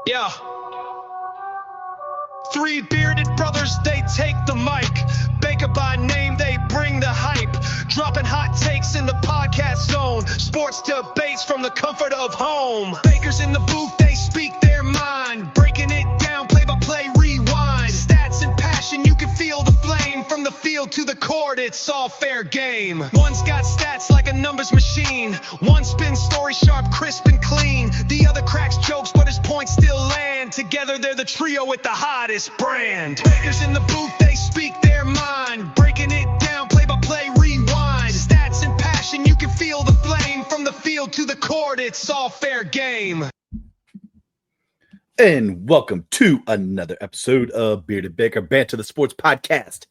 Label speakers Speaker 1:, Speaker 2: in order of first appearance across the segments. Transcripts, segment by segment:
Speaker 1: Yeah. Three bearded brothers, they take the mic. Baker by name, they bring the hype. Dropping hot takes in the podcast zone. Sports debates from the comfort of home. Bakers in the booth, they speak their mind. Breaking it down, play by play, rewind. Stats and passion, you can feel the flame. From the field to the court, it's all fair game. One's got stats like a numbers machine. One spins story sharp, crisp and clean. The other cracks jokes, but his points still land. Together they're the trio with the hottest brand. Bakers in the booth, they speak their mind. Breaking it down, play by play, rewind. Stats and passion, you can feel the flame. From the field to the court, it's all fair game.
Speaker 2: And welcome to another episode of Bearded Baker Banter, the sports podcast,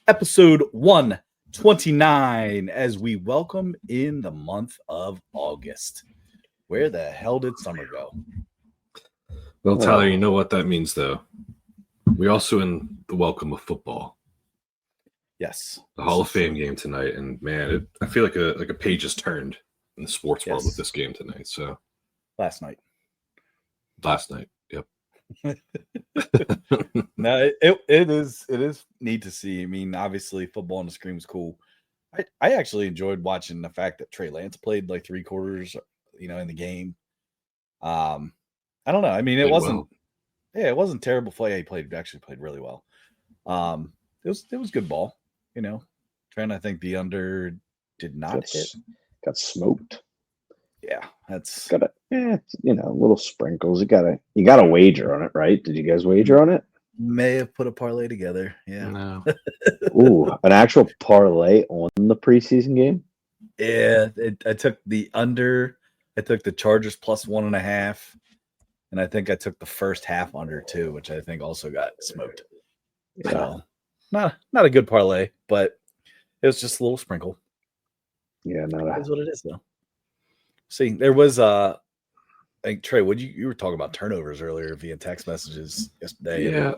Speaker 2: episode 129, as we welcome in the month of August. Where the hell did summer go?
Speaker 3: Well, Tyler, you know what that means, though. We're also in the welcome of football.
Speaker 2: Yes.
Speaker 3: The Hall of Fame game tonight, and man, I feel like a page has turned in the sports world with this game tonight. So
Speaker 2: last night, yep. No, it is neat to see. I mean, obviously, football on the screen was cool. I actually enjoyed watching the fact that Trey Lance played like 3 quarters, in the game. I don't know. I mean, it wasn't terrible play. He actually played really well. It was good ball. Trying to think the under did not hit.
Speaker 4: Got smoked.
Speaker 2: Yeah, that's
Speaker 4: got little sprinkles. You got a wager on it, right? Did you guys wager on it?
Speaker 2: May have put a parlay together. Yeah.
Speaker 3: No.
Speaker 4: Ooh, an actual parlay on the preseason game?
Speaker 2: Yeah, I took the under. I took the Chargers plus 1.5, and I think I took the first half under too, which I think also got smoked.
Speaker 4: Yeah.
Speaker 2: So, not a good parlay, but it was just a little sprinkle.
Speaker 4: Yeah,
Speaker 2: that's what it is though. See, there was I think Trey, you were talking about turnovers earlier via text messages yesterday.
Speaker 3: Yeah,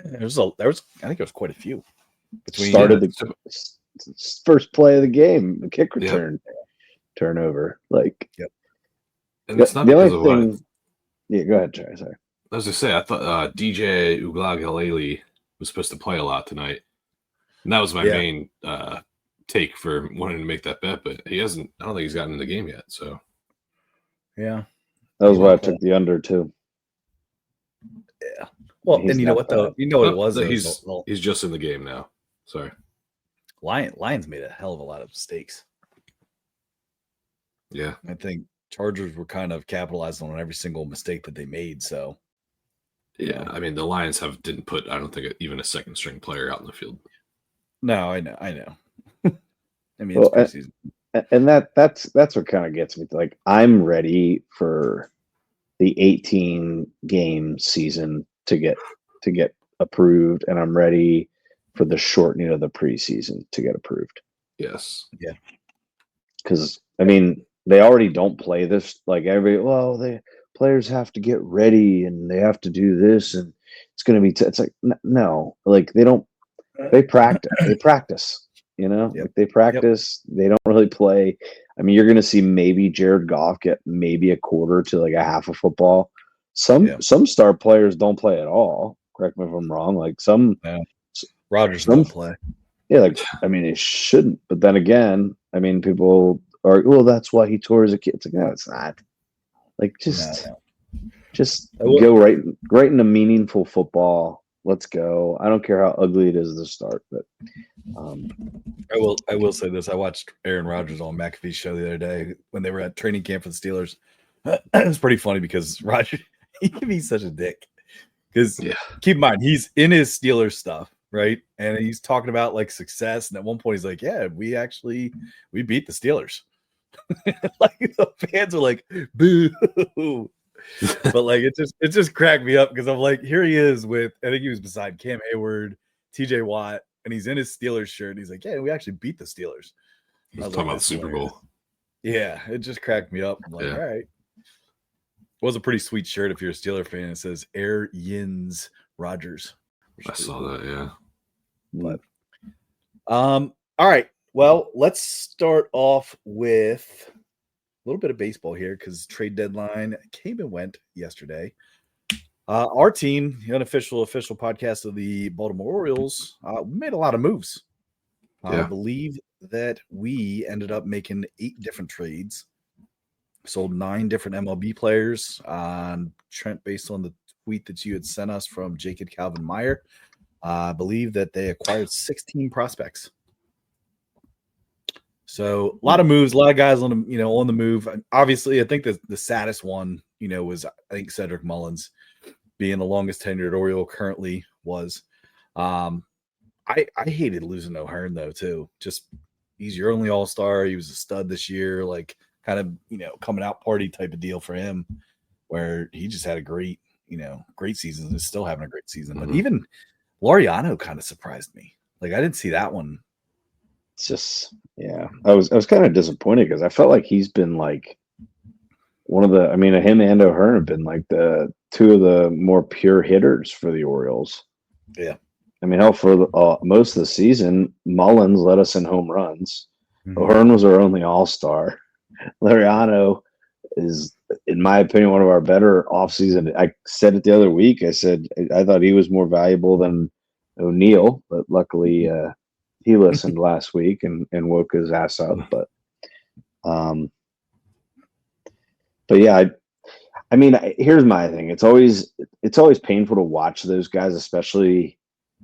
Speaker 2: there was I think there was quite a few.
Speaker 4: Started the first play of the game, the kick return turnover.
Speaker 2: Yep.
Speaker 3: And it's not the only thing.
Speaker 4: Yeah, go ahead, Trey. Sorry.
Speaker 3: I was gonna say I thought DJ Uiagalelei was supposed to play a lot tonight, and that was my main take for wanting to make that bet, but he hasn't. I don't think he's gotten in the game yet. So,
Speaker 2: yeah,
Speaker 4: that was why I took the under too.
Speaker 2: Yeah. Well, and you know what though? You know what it was?
Speaker 3: He's just in the game now. Sorry.
Speaker 2: Lions made a hell of a lot of mistakes.
Speaker 3: Yeah,
Speaker 2: I think Chargers were kind of capitalizing on every single mistake that they made. So,
Speaker 3: yeah, I mean the Lions didn't put I don't think even a second string player out in the field.
Speaker 2: No, I know. I mean,
Speaker 4: well,
Speaker 2: it's preseason.
Speaker 4: And that's what kind of gets me. Like, I'm ready for the 18 game season to get approved, and I'm ready for the shortening of the preseason to get approved.
Speaker 3: Yes.
Speaker 2: Yeah.
Speaker 4: Because I mean, they already don't play this like the players have to get ready and they have to do this and it's going to be it's like no, like they practice.
Speaker 2: Yep.
Speaker 4: Like they practice. Yep. They don't really play. I mean, you're going to see maybe Jared Goff get maybe a quarter to like a half of football. Some star players don't play at all. Correct me if I'm wrong. Like
Speaker 2: Rodgers don't play.
Speaker 4: Yeah, like I mean, it shouldn't. But then again, I mean, people are that's why he tore as a kid. It's like no, it's not. Like just go right into meaningful football. Let's go. I don't care how ugly it is to start, but
Speaker 2: I will say this. I watched Aaron Rodgers on McAfee's show the other day when they were at training camp for the Steelers. It was pretty funny because Rodgers, he can be such a dick. Because keep in mind, he's in his Steelers stuff, right? And he's talking about like success. And at one point he's like, yeah, we beat the Steelers. Like the fans are like, boo. But like it just cracked me up because I'm like, here he is with, I think he was beside Cam Hayward, TJ Watt, and he's in his Steelers shirt. And he's like, yeah, we actually beat the Steelers.
Speaker 3: He's talking about the Super Bowl.
Speaker 2: Yeah, it just cracked me up. I'm like, all right. It was a pretty sweet shirt if you're a Steeler fan. It says Air Yins Rodgers.
Speaker 3: I saw that, yeah.
Speaker 2: But all right. Well, let's start off with a little bit of baseball here because trade deadline came and went yesterday. Our team, the unofficial official podcast of the Baltimore Orioles, we made a lot of moves. I believe that we ended up making 8 different trades, sold 9 different MLB players. Trent, based on the tweet that you had sent us from Jacob Calvin Meyer, I believe that they acquired 16 prospects. So a lot of moves, a lot of guys on the move. And obviously, I think the saddest one, was I think Cedric Mullins, being the longest tenured Oriole currently was. I hated losing O'Hearn though too. Just he's your only All-Star. He was a stud this year, like kind of coming out party type of deal for him, where he just had a great season and is still having a great season. But even Laureano kind of surprised me. Like I didn't see that one.
Speaker 4: It's just I was kind of disappointed because I felt like he's been like one of the. I mean, him and O'Hearn have been like the 2 of the more pure hitters for the Orioles.
Speaker 2: Yeah.
Speaker 4: I mean, for most of the season, Mullins led us in home runs.
Speaker 2: Mm-hmm.
Speaker 4: O'Hearn was our only All-Star. Laureano is, in my opinion, one of our better offseason. I said it the other week. I said I thought he was more valuable than O'Neill, but luckily he listened last week and woke his ass up. But yeah, I mean, here's my thing. It's always painful to watch those guys,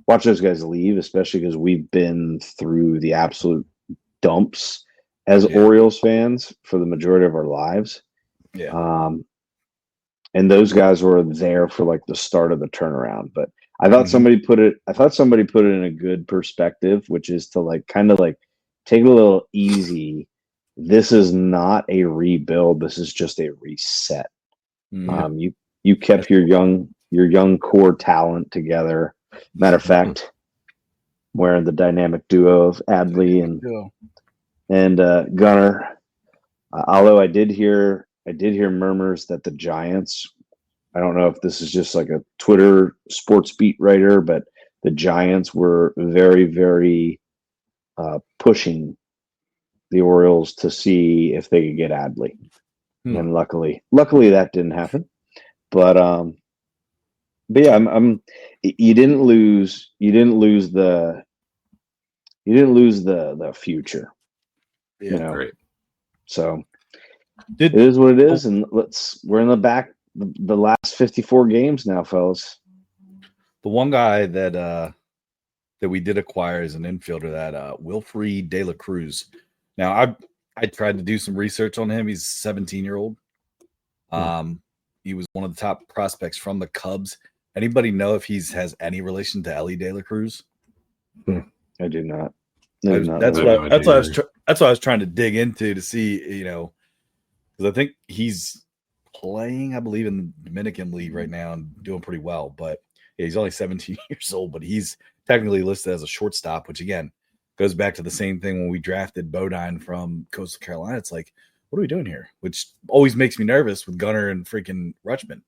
Speaker 4: watch those guys leave, especially because we've been through the absolute dumps as Orioles fans for the majority of our lives.
Speaker 2: Yeah.
Speaker 4: And those guys were there for like the start of the turnaround. But I thought somebody put it in a good perspective, which is to like kind of like take it a little easy. This is not a rebuild. This is just a reset. You kept your young core talent together. Matter of fact, wearing the dynamic duo of Adley and Gunnar. Although I did hear murmurs that the Giants. I don't know if this is just like a Twitter sports beat writer, but the Giants were very, very pushing the Orioles to see if they could get Adley, and luckily that didn't happen. But yeah, you didn't lose the future.
Speaker 2: Yeah,
Speaker 3: right.
Speaker 4: So it is what it is, and we're in the last 54 games now, fellas.
Speaker 2: The one guy that we did acquire is an infielder, that Wilfred De La Cruz. Now I tried to do some research on him. He's a 17-year-old. He was one of the top prospects from the Cubs. Anybody know if he has any relation to Ellie De La Cruz?
Speaker 4: I do not.
Speaker 2: That's what I was trying to dig into to see, because I think he's playing, I believe, in the Dominican League right now and doing pretty well. But he's only 17 years old, but he's technically listed as a shortstop, which again goes back to the same thing when we drafted Bodine from Coastal Carolina. It's like, what are we doing here? Which always makes me nervous with Gunnar and freaking Rutschman.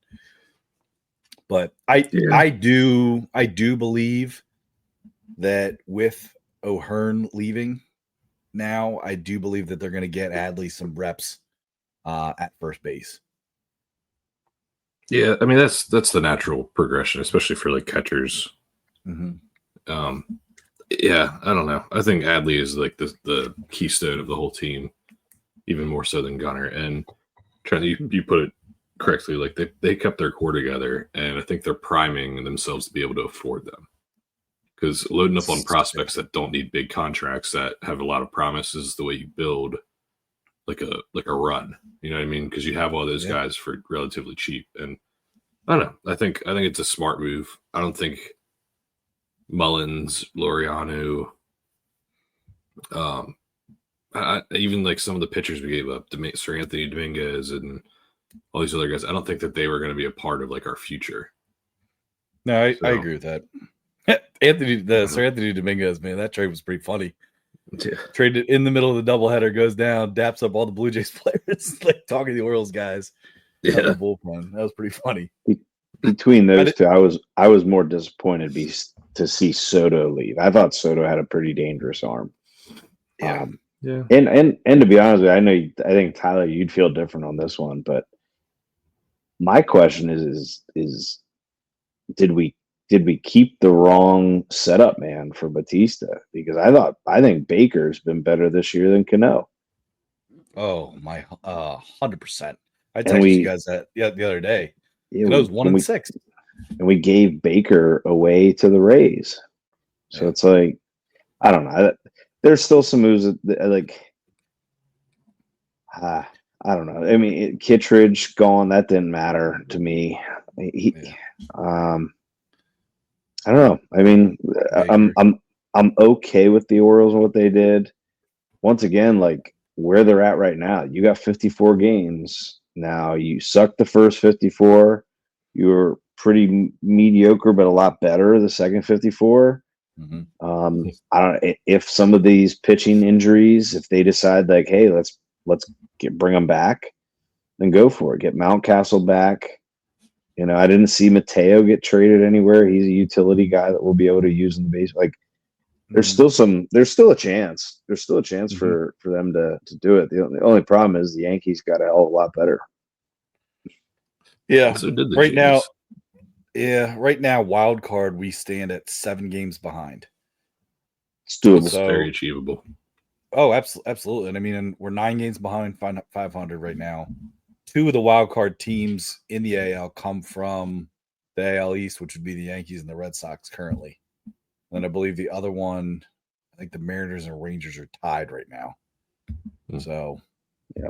Speaker 2: But I do believe that with O'Hearn leaving now, I do believe that they're going to get Adley some reps at first base.
Speaker 3: Yeah, I mean that's the natural progression, especially for like catchers. Yeah, I don't know. I think Adley is like the keystone of the whole team, even more so than Gunnar. And Trent, you put it correctly. Like they kept their core together, and I think they're priming themselves to be able to afford them. Because loading up on prospects that don't need big contracts, that have a lot of promises, the way you build like a run. You know what I mean? Because you have all those guys for relatively cheap. And I don't know. I think it's a smart move. I don't think Mullins, Laureano, even like some of the pitchers we gave up, Sir Anthony Dominguez and all these other guys, I don't think that they were going to be a part of like our future.
Speaker 2: No, I agree with that. Sir Anthony Dominguez, man, that trade was pretty funny.
Speaker 3: Yeah.
Speaker 2: Traded in the middle of the doubleheader, goes down, daps up all the Blue Jays players, like talking to the Orioles guys.
Speaker 3: Yeah,
Speaker 2: the bullpen. That was pretty funny.
Speaker 4: Between those two, I was more disappointed to see Soto leave. I thought Soto had a pretty dangerous arm.
Speaker 3: Yeah.
Speaker 4: And to be honest with you, I think Tyler, you'd feel different on this one, but my question is did we keep the wrong setup man for Batista? Because I think Baker's been better this year than Cano.
Speaker 2: Oh my, 100%. I texted you guys that the other day. Cano's 1-6,
Speaker 4: and we gave Baker away to the Rays. So it's like, I don't know. There's still some moves that, like, I don't know. I mean, Kittredge gone, that didn't matter to me. I don't know. I mean, I'm okay with the Orioles and what they did. Once again, like where they're at right now, you got 54 games. Now you sucked the first 54. You were pretty mediocre, but a lot better the second 54.
Speaker 2: Mm-hmm.
Speaker 4: I don't know if some of these pitching injuries, if they decide like, hey, let's bring them back, then go for it. Get Mountcastle back. You know, I didn't see Mateo get traded anywhere. He's a utility guy that we'll be able to use in the base. Like, there's still a chance. There's still a chance for them to do it. The only problem is the Yankees got a hell of a lot better.
Speaker 2: Yeah.
Speaker 3: So did the
Speaker 2: right
Speaker 3: Jays.
Speaker 2: now. Yeah, right now, wild card, we stand at 7 games behind.
Speaker 4: It's doable.
Speaker 3: It's very achievable.
Speaker 2: Oh, absolutely. And I mean, we're 9 games behind 500 right now. 2 of the wild card teams in the AL come from the AL East, which would be the Yankees and the Red Sox currently. And I believe the other one, I think the Mariners and Rangers are tied right now. So,
Speaker 4: yeah.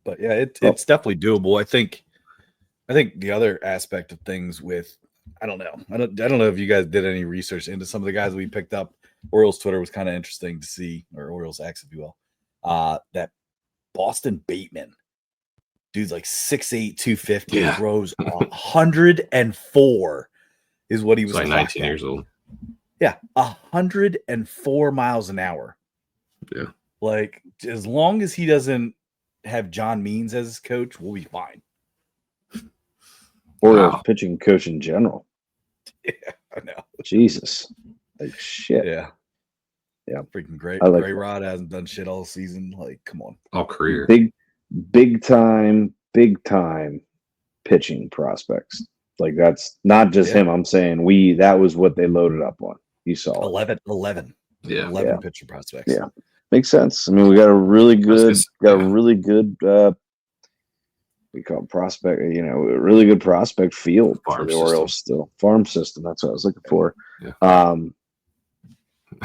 Speaker 2: But yeah, it's definitely doable. I think the other aspect of things with, I don't know if you guys did any research into some of the guys we picked up. Orioles Twitter was kind of interesting to see, or Orioles X, if you will. That Boston Bateman, dude's like 6'8", 250, throws 104 is what he was.
Speaker 3: Like 19 years old.
Speaker 2: Yeah, 104 miles an hour.
Speaker 3: Yeah,
Speaker 2: like as long as he doesn't have John Means as his coach, we'll be fine.
Speaker 4: Or pitching coach in general.
Speaker 2: Yeah, I know.
Speaker 4: Jesus. Like shit.
Speaker 2: Yeah.
Speaker 4: Yeah.
Speaker 2: Freaking great.
Speaker 4: Like
Speaker 2: Gray Rod hasn't done shit all season. Like, come on.
Speaker 3: All career.
Speaker 4: Big time pitching prospects. Like that's not just him. I'm saying that was what they loaded up on. You saw
Speaker 2: 11.
Speaker 3: Yeah.
Speaker 2: 11 pitcher prospects.
Speaker 4: Yeah. Makes sense. I mean, we got a really good we call it prospect, a really good prospect field for the Orioles still. Farm system. That's what I was looking for.
Speaker 3: Yeah.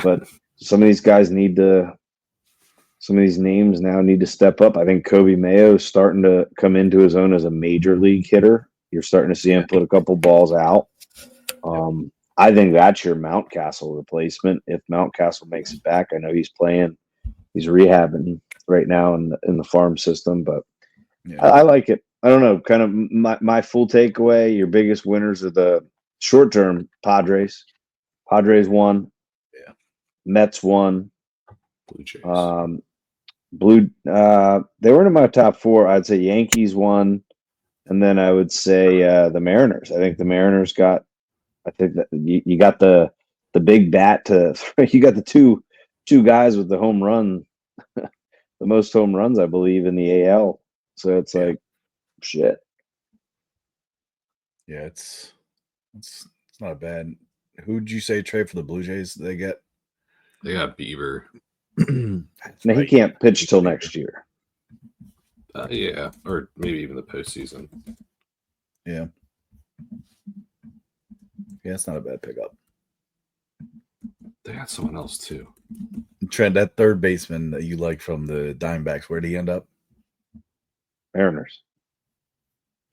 Speaker 4: But some of these guys some of these names now need to step up. I think Kobe Mayo is starting to come into his own as a major league hitter. You're starting to see him put a couple balls out. I think that's your Mountcastle replacement. If Mountcastle makes it back, I know he's rehabbing right now in the farm system, but I like it. I don't know. Kind of my full takeaway. Your biggest winners are the short term Padres. Padres won.
Speaker 2: Yeah.
Speaker 4: Mets won.
Speaker 3: Blue Jays.
Speaker 4: They weren't in my top 4. I'd say Yankees won, and then I would say the Mariners. I think the Mariners got. I think that you got the big bat to. You got the two guys with the home run, the most home runs, I believe, in the AL. So it's like, shit.
Speaker 2: Yeah, it's not bad. Who'd you say trade for the Blue Jays? They
Speaker 3: got Beaver.
Speaker 4: Now he can't pitch till next year.
Speaker 3: Yeah, or maybe even the postseason.
Speaker 2: Yeah. Yeah, it's not a bad pickup.
Speaker 3: They got someone else too.
Speaker 2: Trent, that third baseman that you like from the Diamondbacks, where'd he end up?
Speaker 4: Mariners.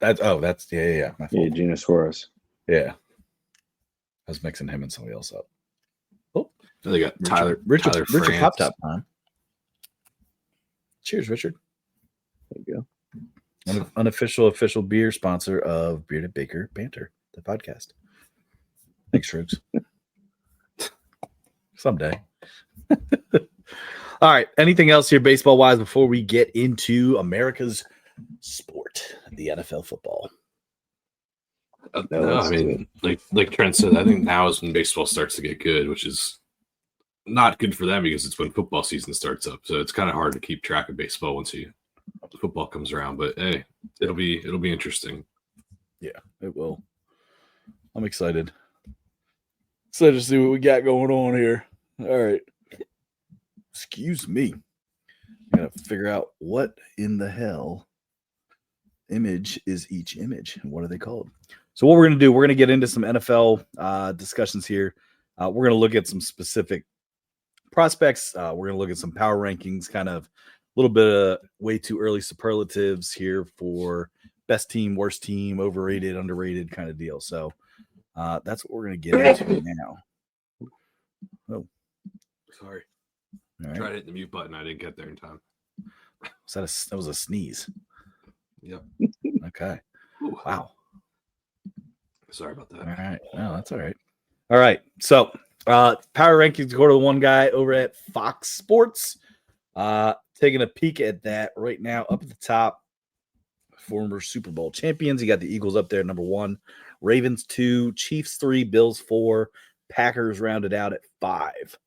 Speaker 2: Yeah. My fault.
Speaker 4: Gina Suarez.
Speaker 2: Yeah. I was mixing him and somebody else up. Oh,
Speaker 3: they got
Speaker 2: Richard
Speaker 3: France.
Speaker 2: Pop Top time. Cheers, Richard.
Speaker 4: There you
Speaker 2: go. Unofficial official beer sponsor of Bearded Baker Banter, the podcast. Thanks, Shrooks. Someday. All right. Anything else here baseball wise before we get into America's sport, the NFL football?
Speaker 3: No, I mean, like Trent said, I think now is when baseball starts to get good, which is not good for them because it's when football season starts up. So it's kind of hard to keep track of baseball once football comes around. But hey, it'll be interesting.
Speaker 2: Yeah, it will. I'm excited. So to see what we got going on here. All right. Excuse me. I gotta figure out what in the hell image is each image and what are they called. So what we're gonna do, we're gonna get into some NFL discussions here. We're gonna look at some specific prospects. We're gonna look at some power rankings, kind of a little bit of way too early superlatives here for best team, worst team, overrated, underrated kind of deal. So that's what we're gonna get into now. Oh, sorry.
Speaker 3: All right. Tried to hit the mute button. I didn't get there in time.
Speaker 2: That was a sneeze.
Speaker 3: Yep.
Speaker 2: Okay. Ooh. Wow.
Speaker 3: Sorry about that.
Speaker 2: All right. No, that's all right. All right. So power rankings go to the one guy over at Fox Sports. Taking a peek at that right now. Up at the top, former Super Bowl champions. You got the Eagles up there, number 1. Ravens 2, Chiefs 3, Bills 4, Packers rounded out at 5.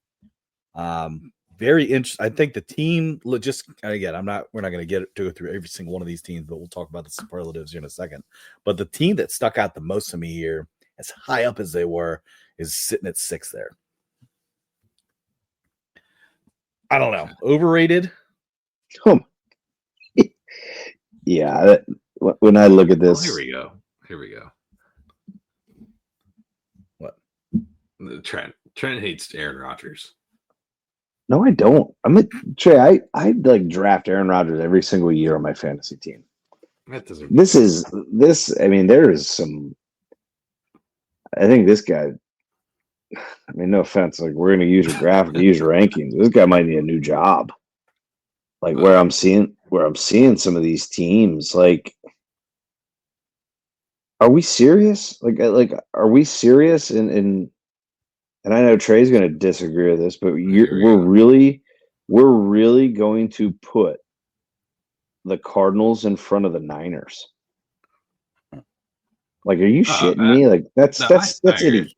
Speaker 2: Very interesting. I think the team just again, we're not going to go through every single one of these teams, but we'll talk about the superlatives here in a second. But the team that stuck out the most to me here, as high up as they were, is sitting at 6 there. I don't know. Overrated?
Speaker 4: Yeah. When I look at this.
Speaker 3: Oh, here we go.
Speaker 2: What?
Speaker 3: Trent hates Aaron Rodgers.
Speaker 4: No, I don't. Trey. I like draft Aaron Rodgers every single year on my fantasy team.
Speaker 3: That doesn't.
Speaker 4: I mean, there is some. I think this guy. I mean, no offense. Like, we're going to use your graphic, use your rankings. This guy might need a new job. Like where I'm seeing some of these teams. Like, are we serious? Like, are we serious? And I know Trey's going to disagree with this, but we're really going to put the Cardinals in front of the Niners. Like, are you shitting me? Like, that's idiot.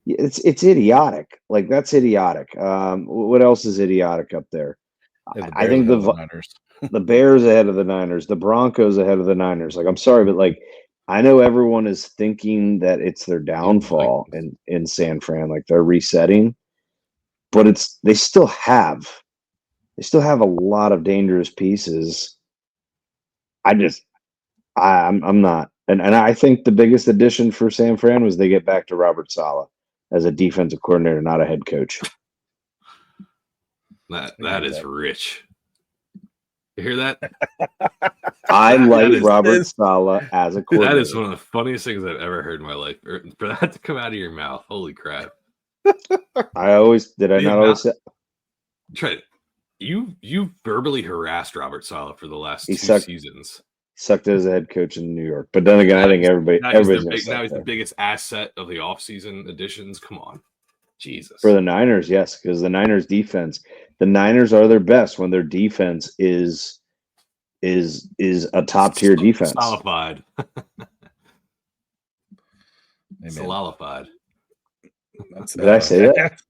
Speaker 4: It's idiotic. Like, that's idiotic. What else is idiotic up there? I think the Bears ahead of the Niners, the Broncos ahead of the Niners. Like, I'm sorry, but like, I know everyone is thinking that it's their downfall in San Fran, like they're resetting, but they still have a lot of dangerous pieces. I'm not, and I think the biggest addition for San Fran was they get back to Robert Saleh as a defensive coordinator, not a head coach.
Speaker 3: That is rich. You hear that?
Speaker 4: I like Robert Saleh as a coordinator.
Speaker 3: That is one of the funniest things I've ever heard in my life. For that to come out of your mouth, holy crap!
Speaker 4: I not always say?
Speaker 3: Trent, you verbally harassed Robert Saleh for the last 2 seasons.
Speaker 4: Sucked as a head coach in New York, but then again, I think everybody's
Speaker 3: the biggest asset of the offseason additions. Come on, Jesus.
Speaker 4: For the Niners, yes, because the Niners defense. The Niners are their best when their defense is a top tier defense.
Speaker 3: Solidified. Solidified.
Speaker 4: Did I say that?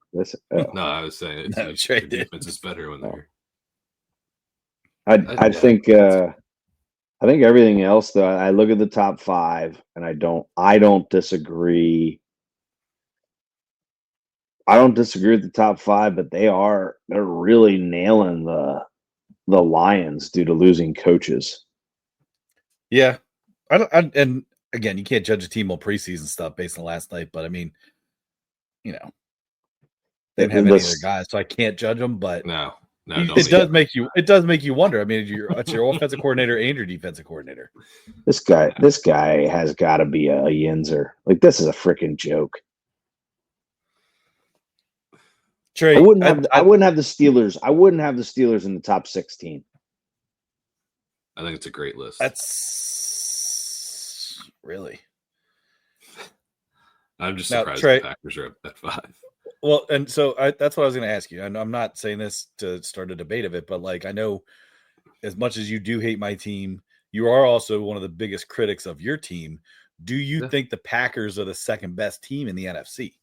Speaker 3: No, I was saying your defense is better when they're.
Speaker 4: I think everything else though. I look at the top 5, and I don't disagree. I don't disagree with the top 5, but they're really nailing the Lions due to losing coaches.
Speaker 2: Yeah, and again, you can't judge a team on preseason stuff based on last night, but I mean, they didn't have any of their guys, so I can't judge them. But
Speaker 3: no,
Speaker 2: it does make you wonder. I mean, it's your offensive coordinator and your defensive coordinator.
Speaker 4: This guy has got to be a yinzer. Like, this is a freaking joke.
Speaker 2: Trey,
Speaker 4: I wouldn't have the Steelers. I wouldn't have the Steelers in the top 16.
Speaker 3: I think it's a great list.
Speaker 2: That's really.
Speaker 3: I'm just surprised the Packers are at 5.
Speaker 2: Well, and so that's what I was going to ask you. And I'm not saying this to start a debate of it, but like, I know as much as you do hate my team, you are also one of the biggest critics of your team. Do you think the Packers are the second best team in the NFC?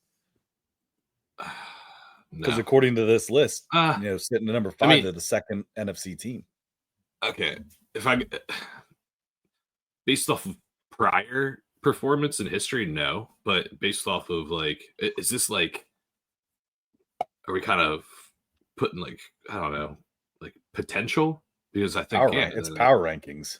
Speaker 2: Because according to this list, sitting at number 5, they're the second NFC team.
Speaker 3: Okay, based off of prior performance in history, no. But based off of like, is this like, are we kind of putting like, I don't know, like potential? Because I think
Speaker 2: it's power rankings.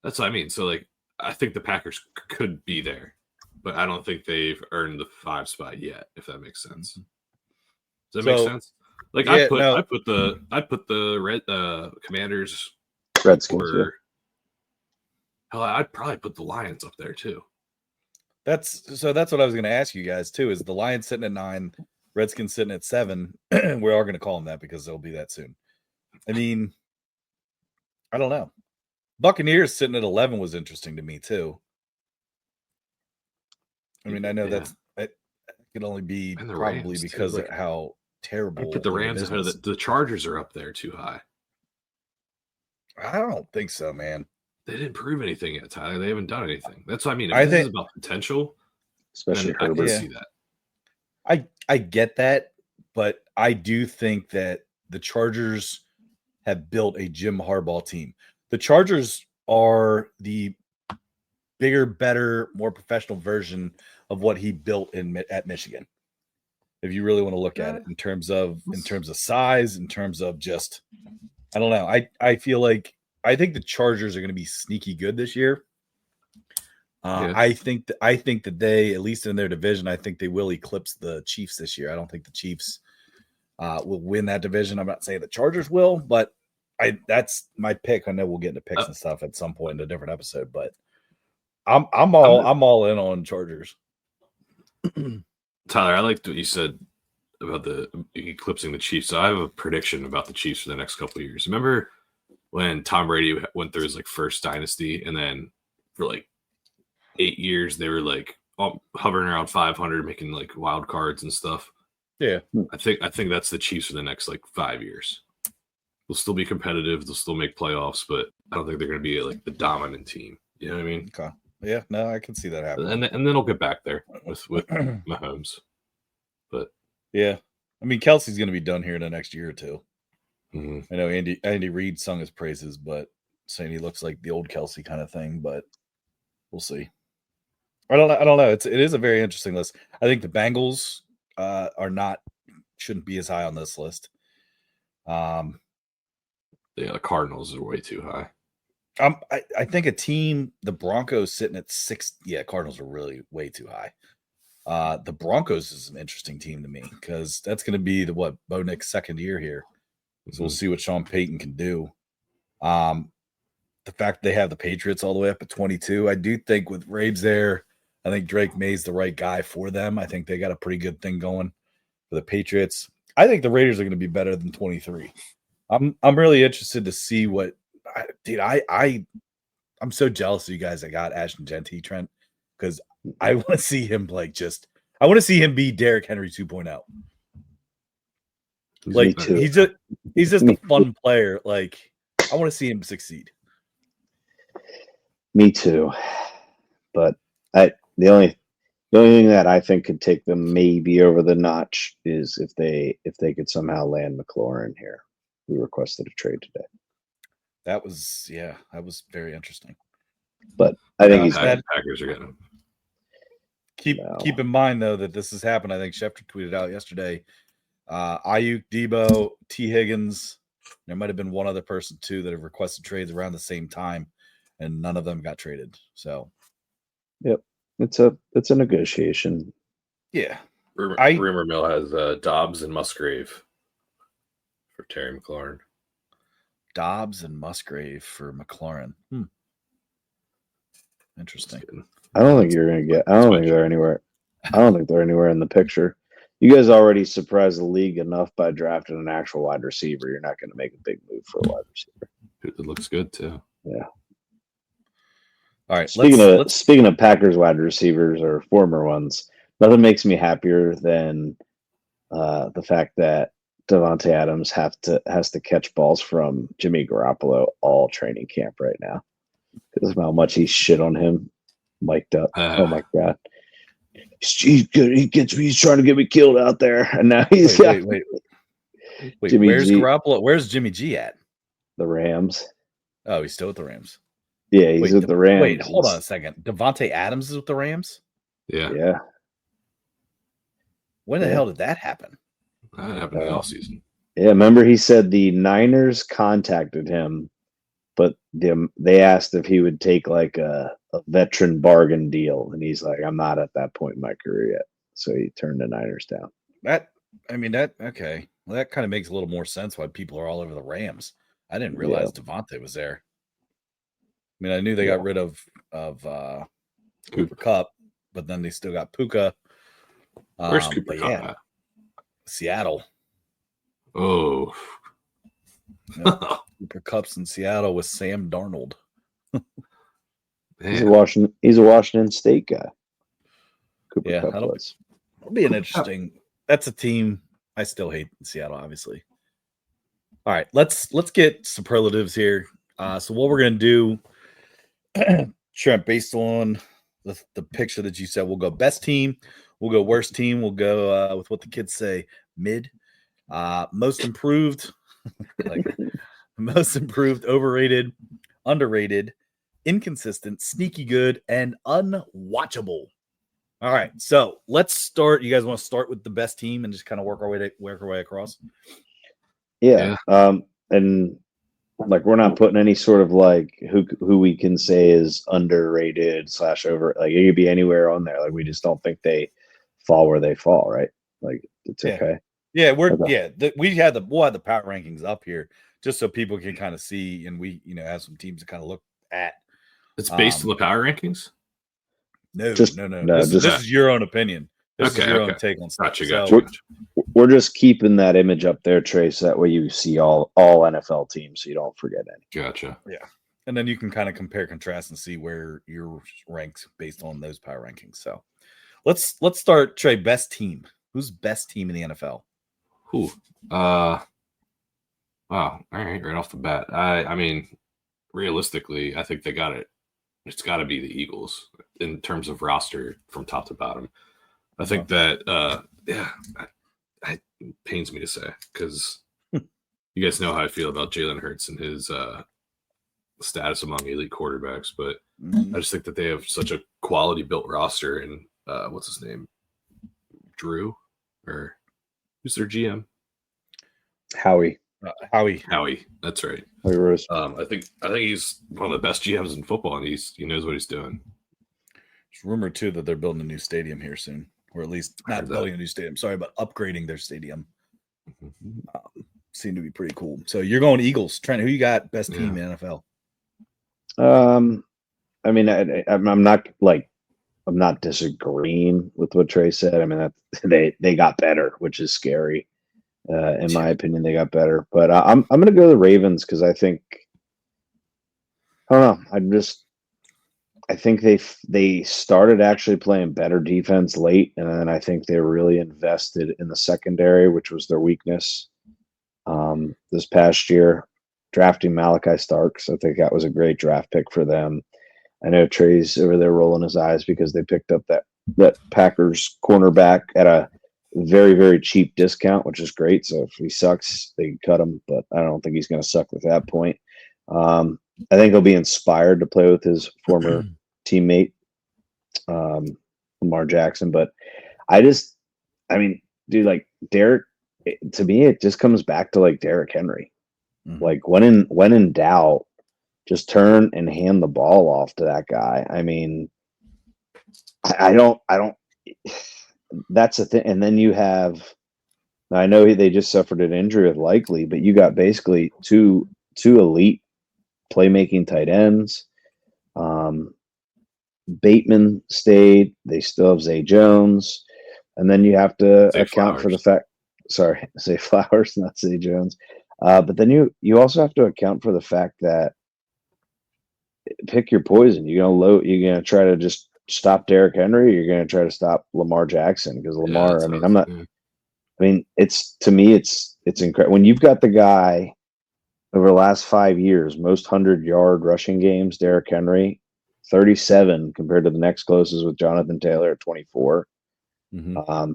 Speaker 3: That's what I mean. So like, I think the Packers could be there, but I don't think they've earned the 5 spot yet. If that makes sense. Does that make sense? Like I put the Red Commanders,
Speaker 4: Redskins.
Speaker 3: Hell, I'd probably put the Lions up there too.
Speaker 2: That's what I was going to ask you guys too. Is the Lions sitting at 9, Redskins sitting at 7? We are going to call them that because they'll be that soon. I mean, I don't know. Buccaneers sitting at 11 was interesting to me too. I mean, I know it can only be probably Rams because of how terrible.
Speaker 3: I put the Rams ahead of the Chargers are up there too high.
Speaker 2: I don't think so, man.
Speaker 3: They didn't prove anything yet, Tyler. They haven't done anything. That's what I mean. If this is about potential,
Speaker 4: especially
Speaker 3: I can see that.
Speaker 2: I get that, but I do think that the Chargers have built a Jim Harbaugh team. The Chargers are the bigger, better, more professional version of what he built at Michigan. If you really want to look at it in terms of size, in terms of just, I don't know. I feel like I think the Chargers are going to be sneaky good this year. I think that they, at least in their division, I think they will eclipse the Chiefs this year. I don't think the Chiefs will win that division. I'm not saying the Chargers will, but that's my pick. I know we'll get into picks and stuff at some point in a different episode, but I'm all in on Chargers.
Speaker 3: Tyler, I liked what you said about the eclipsing the Chiefs. So I have a prediction about the Chiefs for the next couple of years. Remember when Tom Brady went through his like first dynasty, and then for like 8 years they were like hovering around 500, making like wild cards and stuff.
Speaker 2: Yeah,
Speaker 3: I think that's the Chiefs for the next like 5 years. They'll still be competitive. They'll still make playoffs, but I don't think they're going to be like the dominant team. You know what I mean?
Speaker 2: Okay. Yeah, no, I can see that happening.
Speaker 3: And then they'll get back there with Mahomes. But
Speaker 2: yeah, I mean, Kelsey's going to be done here in the next year or two.
Speaker 3: Mm-hmm.
Speaker 2: I know Andy Reid sung his praises, but saying he looks like the old Kelsey kind of thing. But we'll see. I don't know. It is a very interesting list. I think the Bengals shouldn't be as high on this list.
Speaker 3: The Cardinals are way too high.
Speaker 2: I think the Broncos sitting at 6. Yeah, Cardinals are really way too high. The Broncos is an interesting team to me because that's going to be Bo Nick's second year here. So we'll see what Sean Payton can do. The fact they have the Patriots all the way up at 22, I do think with Raves there, I think Drake May's the right guy for them. I think they got a pretty good thing going for the Patriots. I think the Raiders are going to be better than 23. I'm really interested to see what. I'm so jealous of you guys that got Ashton Genty, Trent, because I want to see him I want to see him be Derrick Henry 2.0. Like he's just a fun player. Like I want to see him succeed.
Speaker 4: Me too, but the only thing that I think could take them maybe over the notch is if they could somehow land McLaurin here. We requested a trade today.
Speaker 2: That was very interesting.
Speaker 4: But I think
Speaker 3: Packers are getting him.
Speaker 2: Keep in mind though that this has happened. I think Schefter tweeted out yesterday. Ayuk, Debo, T. Higgins. There might have been one other person too that have requested trades around the same time, and none of them got traded. So,
Speaker 4: yep, it's a negotiation.
Speaker 2: Yeah,
Speaker 3: rumor mill has Dobbs and Musgrave for Terry McLaurin.
Speaker 2: Dobbs and Musgrave for McLaurin. Interesting.
Speaker 4: I don't think you're gonna get. I don't think they're anywhere. I don't think they're anywhere in the picture. You guys already surprised the league enough by drafting an actual wide receiver. You're not going to make a big move for a wide receiver.
Speaker 3: It looks good too.
Speaker 4: Yeah.
Speaker 2: All right.
Speaker 4: Speaking of Packers wide receivers or former ones, nothing makes me happier than the fact that Devontae Adams has to catch balls from Jimmy Garoppolo all training camp right now because of how much he shit on him, mic'd up. Oh my god. He's good. He's trying to get me killed out there, and now he's
Speaker 2: wait.
Speaker 4: Jimmy
Speaker 2: where's
Speaker 4: G.
Speaker 2: Garoppolo? Where's Jimmy G at?
Speaker 4: The Rams.
Speaker 2: Oh, he's still with the Rams.
Speaker 4: Yeah, he's with the Rams.
Speaker 2: Wait, hold on a second. Devontae Adams is with the Rams?
Speaker 3: Yeah.
Speaker 4: Yeah.
Speaker 2: When the hell did that happen?
Speaker 3: That happened in the offseason.
Speaker 4: Yeah, remember he said the Niners contacted him, but they asked if he would take like a veteran bargain deal, and he's like, I'm not at that point in my career yet. So he turned the Niners down.
Speaker 2: Okay. Well, that kind of makes a little more sense why people are all over the Rams. I didn't realize Devontae was there. I mean, I knew they got rid of Cooper Kupp, but then they still got Puka.
Speaker 3: Where's Cooper Kupp at?
Speaker 2: Seattle.
Speaker 3: Oh.
Speaker 2: Cooper Kupp's in Seattle with Sam Darnold.
Speaker 4: He's a Washington State guy. Cooper Kupp was.
Speaker 2: It'll be an interesting. That's a team I still hate in Seattle, obviously. All right, let's get superlatives here. So what we're gonna do, Trent, based on the picture that you said, we'll go best team, we'll go worst team, we'll go with what the kids say, mid, most improved, like most improved, overrated, underrated, inconsistent, sneaky good, and unwatchable. All right, so let's start. You guys want to start with the best team and just kind of work our way across?
Speaker 4: Yeah. And like we're not putting any sort of like who we can say is underrated / over. Like it could be anywhere on there. Like we just don't think they fall where they fall, right? Like it's okay.
Speaker 2: Yeah, we'll have the power rankings up here just so people can kind of see, and we have some teams to kind of look at.
Speaker 3: It's based on the power rankings.
Speaker 2: No. This is your own opinion. This is your own take on stuff.
Speaker 3: Gotcha.
Speaker 4: We're just keeping that image up there, Trace. That way you see all NFL teams, so you don't forget any.
Speaker 3: Gotcha.
Speaker 2: Yeah, and then you can kind of compare, contrast, and see where you're ranked based on those power rankings. So let's start. Trey, best team. Who's best team in the NFL?
Speaker 3: Who? Wow. All right. Right off the bat, I mean, realistically, I think they got it. It's got to be the Eagles in terms of roster from top to bottom. I think that, it pains me to say because you guys know how I feel about Jalen Hurts and his status among elite quarterbacks, but I just think that they have such a quality built roster. And what's his name? Drew, or who's their GM?
Speaker 4: Howie.
Speaker 3: Howie. That's right.
Speaker 4: Howie Rose.
Speaker 3: I think he's one of the best GMs in football, and he knows what he's doing.
Speaker 2: It's rumored too that they're building a new stadium here soon, or at least not building a new stadium. Sorry, but upgrading their stadium. Seemed to be pretty cool. So you're going Eagles, Trent. Who you got best team in NFL?
Speaker 4: I mean, I'm not disagreeing with what Trey said. I mean, they got better, which is scary. In my opinion, they got better. But I'm going to go to the Ravens because I think I don't know. I think they started actually playing better defense late, and then I think they really invested in the secondary, which was their weakness. This past year, drafting Malachi Starks, I think that was a great draft pick for them. I know Trey's over there rolling his eyes because they picked up that Packers cornerback at a very, very cheap discount, which is great. So if he sucks, they can cut him, but I don't think he's going to suck at that point. I think he'll be inspired to play with his former teammate, Lamar Jackson. But dude, like Derek, to me, it just comes back to like Derrick Henry. Like when in doubt, just turn and hand the ball off to that guy. I mean, I don't. That's the thing. And then you have. I know they just suffered an injury with Likely, but you got basically two elite playmaking tight ends. Bateman stayed. They still have Zay Jones, and then you have to account for the fact. Sorry, Zay Flowers, not Zay Jones. But then you also have to account for the fact that pick your poison. You're gonna try to just stop Derrick Henry. You're gonna try to stop Lamar Jackson because Lamar. It's to me, it's incredible when you've got the guy over the last 5 years, most 100-yard rushing games, Derrick Henry, 37 compared to the next closest with Jonathan Taylor at 24. I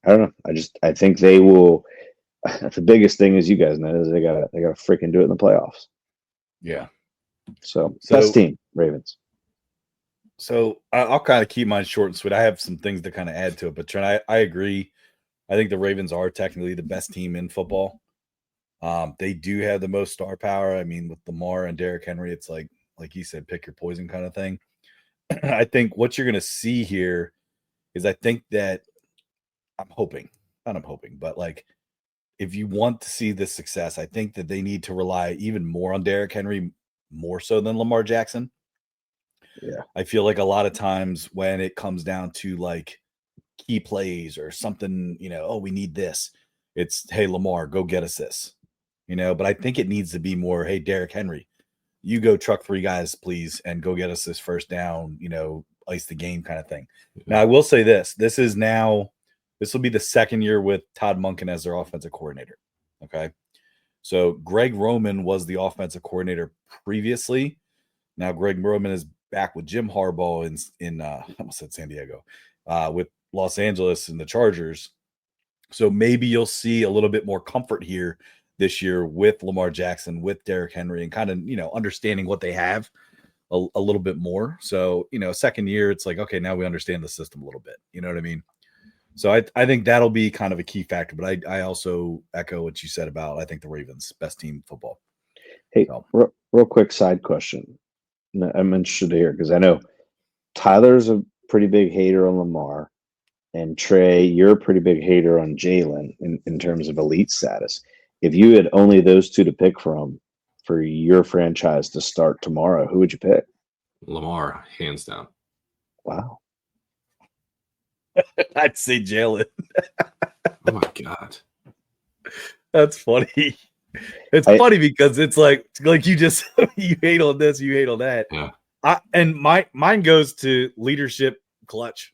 Speaker 4: don't know. I think they will. The biggest thing, as you guys know, is they gotta freaking do it in the playoffs.
Speaker 2: Yeah,
Speaker 4: So best team, Ravens.
Speaker 2: So I'll kind of keep mine short and sweet. I have some things to kind of add to it, but Trent, I agree. I think the Ravens are technically the best team in football. They do have the most star power. I mean, with Lamar and Derrick Henry, it's like you said, pick your poison kind of thing. I think what you're going to see here is I think that I'm hoping, but like if you want to see this success, I think that they need to rely even more on Derrick Henry, more so than Lamar Jackson.
Speaker 4: Yeah.
Speaker 2: I feel like a lot of times when it comes down to like key plays or something, oh, we need this. It's, hey, Lamar, go get us this, but I think it needs to be more, hey, Derrick Henry, you go truck 3 guys, please, and go get us this first down, ice the game kind of thing. Now, I will say this will be the second year with Todd Monken as their offensive coordinator. Okay. So Greg Roman was the offensive coordinator previously. Now Greg Roman is back with Jim Harbaugh in I almost said San Diego, with Los Angeles and the Chargers. So maybe you'll see a little bit more comfort here this year with Lamar Jackson, with Derrick Henry, and kind of, understanding what they have a little bit more. So, second year, it's like, okay, now we understand the system a little bit. You know what I mean? So I think that'll be kind of a key factor. But I also echo what you said about, I think the Ravens, best team in football.
Speaker 4: Hey, so. real quick side question. I'm interested to hear because I know Tyler's a pretty big hater on Lamar, and Trey, you're a pretty big hater on Jalen in terms of elite status. If you had only those two to pick from for your franchise to start tomorrow, who would you pick?
Speaker 3: Lamar, hands down.
Speaker 4: Wow.
Speaker 2: I'd say Jalen.
Speaker 3: Oh my God.
Speaker 2: That's funny. It's funny because it's like you just you hate on this, you hate on that.
Speaker 3: Yeah.
Speaker 2: And mine goes to leadership clutch.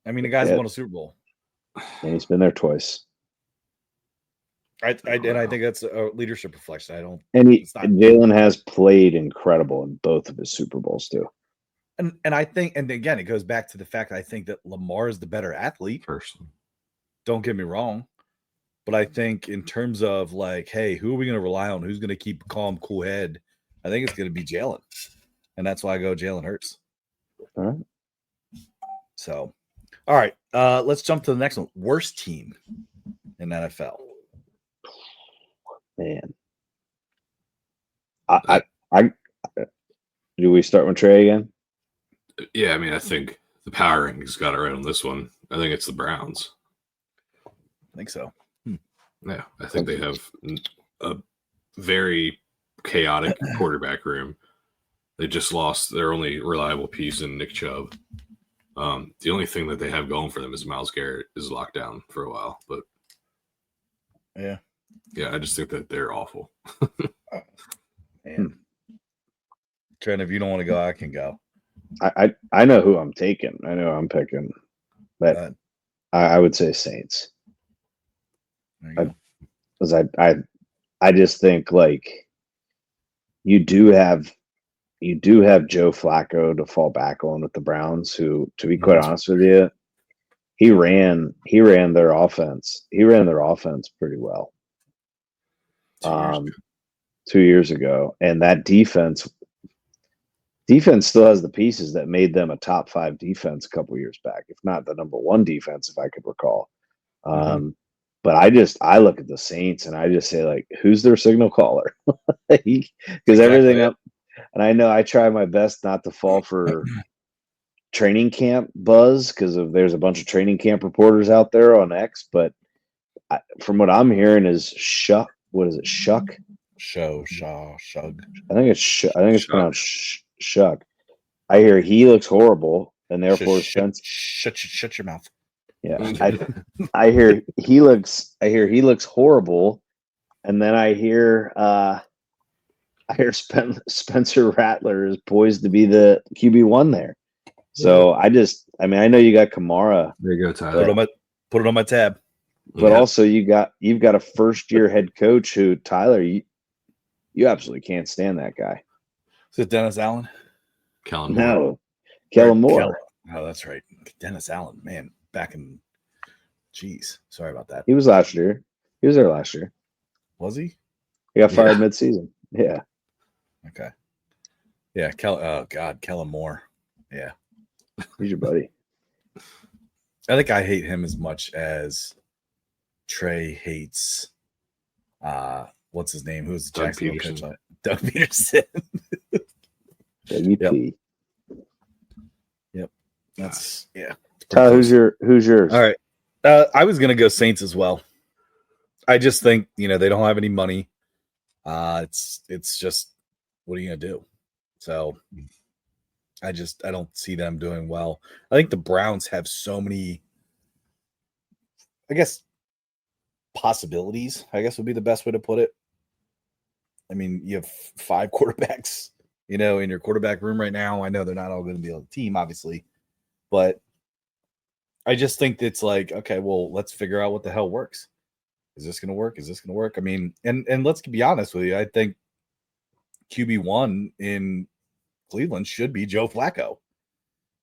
Speaker 2: I mean, the guy's won a Super Bowl.
Speaker 4: And he's been there twice.
Speaker 2: I think that's a leadership reflection.
Speaker 4: Jalen has played incredible in both of his Super Bowls too.
Speaker 2: And I think, and again, it goes back to the fact that I think that Lamar is the better athlete.
Speaker 3: Personally.
Speaker 2: Don't get me wrong. But I think in terms of like, hey, who are we going to rely on? Who's going to keep a calm, cool head? I think it's going to be Jalen. And that's why I go Jalen Hurts.
Speaker 4: All right.
Speaker 2: So, all right. Let's jump to the next one. Worst team in NFL.
Speaker 4: Man. I do we start with Trey again?
Speaker 3: Yeah, I mean, I think the power rankings got it right on this one. I think it's the Browns.
Speaker 2: I think so.
Speaker 3: Yeah, I think they have a very chaotic quarterback room. They just lost their only reliable piece in Nick Chubb. The only thing that they have going for them is Myles Garrett is locked down for a while. But
Speaker 2: yeah,
Speaker 3: I just think that they're awful.
Speaker 2: Man. Trent, if you don't want to go, I can go.
Speaker 4: I know who I'm taking. I know I'm picking. But I would say Saints. Because I just think like you do have Joe Flacco to fall back on with the Browns, who, to be quite honest with you, he ran their offense. He ran their offense pretty well. 2 years ago. And that defense still has the pieces that made them a top 5 defense a couple years back, if not the number 1 defense, if I could recall. But I look at the Saints and I just say, like, who's their signal caller? Because everything up, and I know I try my best not to fall for training camp buzz because there's a bunch of training camp reporters out there on X, but from what I'm hearing is Shuck. What is it? Shuck?
Speaker 2: Shug.
Speaker 4: I think it's pronounced Shuck. I hear he looks horrible, and therefore
Speaker 2: shut your mouth.
Speaker 4: Yeah, I hear he looks horrible, and then I hear Spencer Rattler is poised to be the QB1 there. So I know you got Kamara.
Speaker 3: There you go, Tyler.
Speaker 2: Put it on my tab.
Speaker 4: But also you've got a first year head coach who, Tyler, you absolutely can't stand that guy.
Speaker 2: Is it Dennis Allen?
Speaker 3: Kellen Moore.
Speaker 4: No, Kellen Moore.
Speaker 2: Oh, that's right. Dennis Allen, man. Sorry about that.
Speaker 4: He was last year. He was there last year.
Speaker 2: Was he?
Speaker 4: He got fired mid-season. Yeah.
Speaker 2: Okay. Yeah, Kellen Moore. Yeah.
Speaker 4: He's your buddy.
Speaker 2: I think I hate him as much as Trey hates what's his name? Who's the Jacksonville coach? Doug Peterson.
Speaker 4: WP.
Speaker 2: Yep. That's
Speaker 4: Tyler, who's yours?
Speaker 2: All right. I was gonna go Saints as well. I just think, they don't have any money. It's just, what are you gonna do? So I don't see them doing well. I think the Browns have so many, I guess, possibilities, I guess would be the best way to put it. I mean, you have 5 quarterbacks, in your quarterback room right now. I know they're not all going to be on the team, obviously, but I just think it's like, okay, well, let's figure out what the hell works. Is this going to work? Is this going to work? I mean, and let's be honest with you. I think QB1 in Cleveland should be Joe Flacco.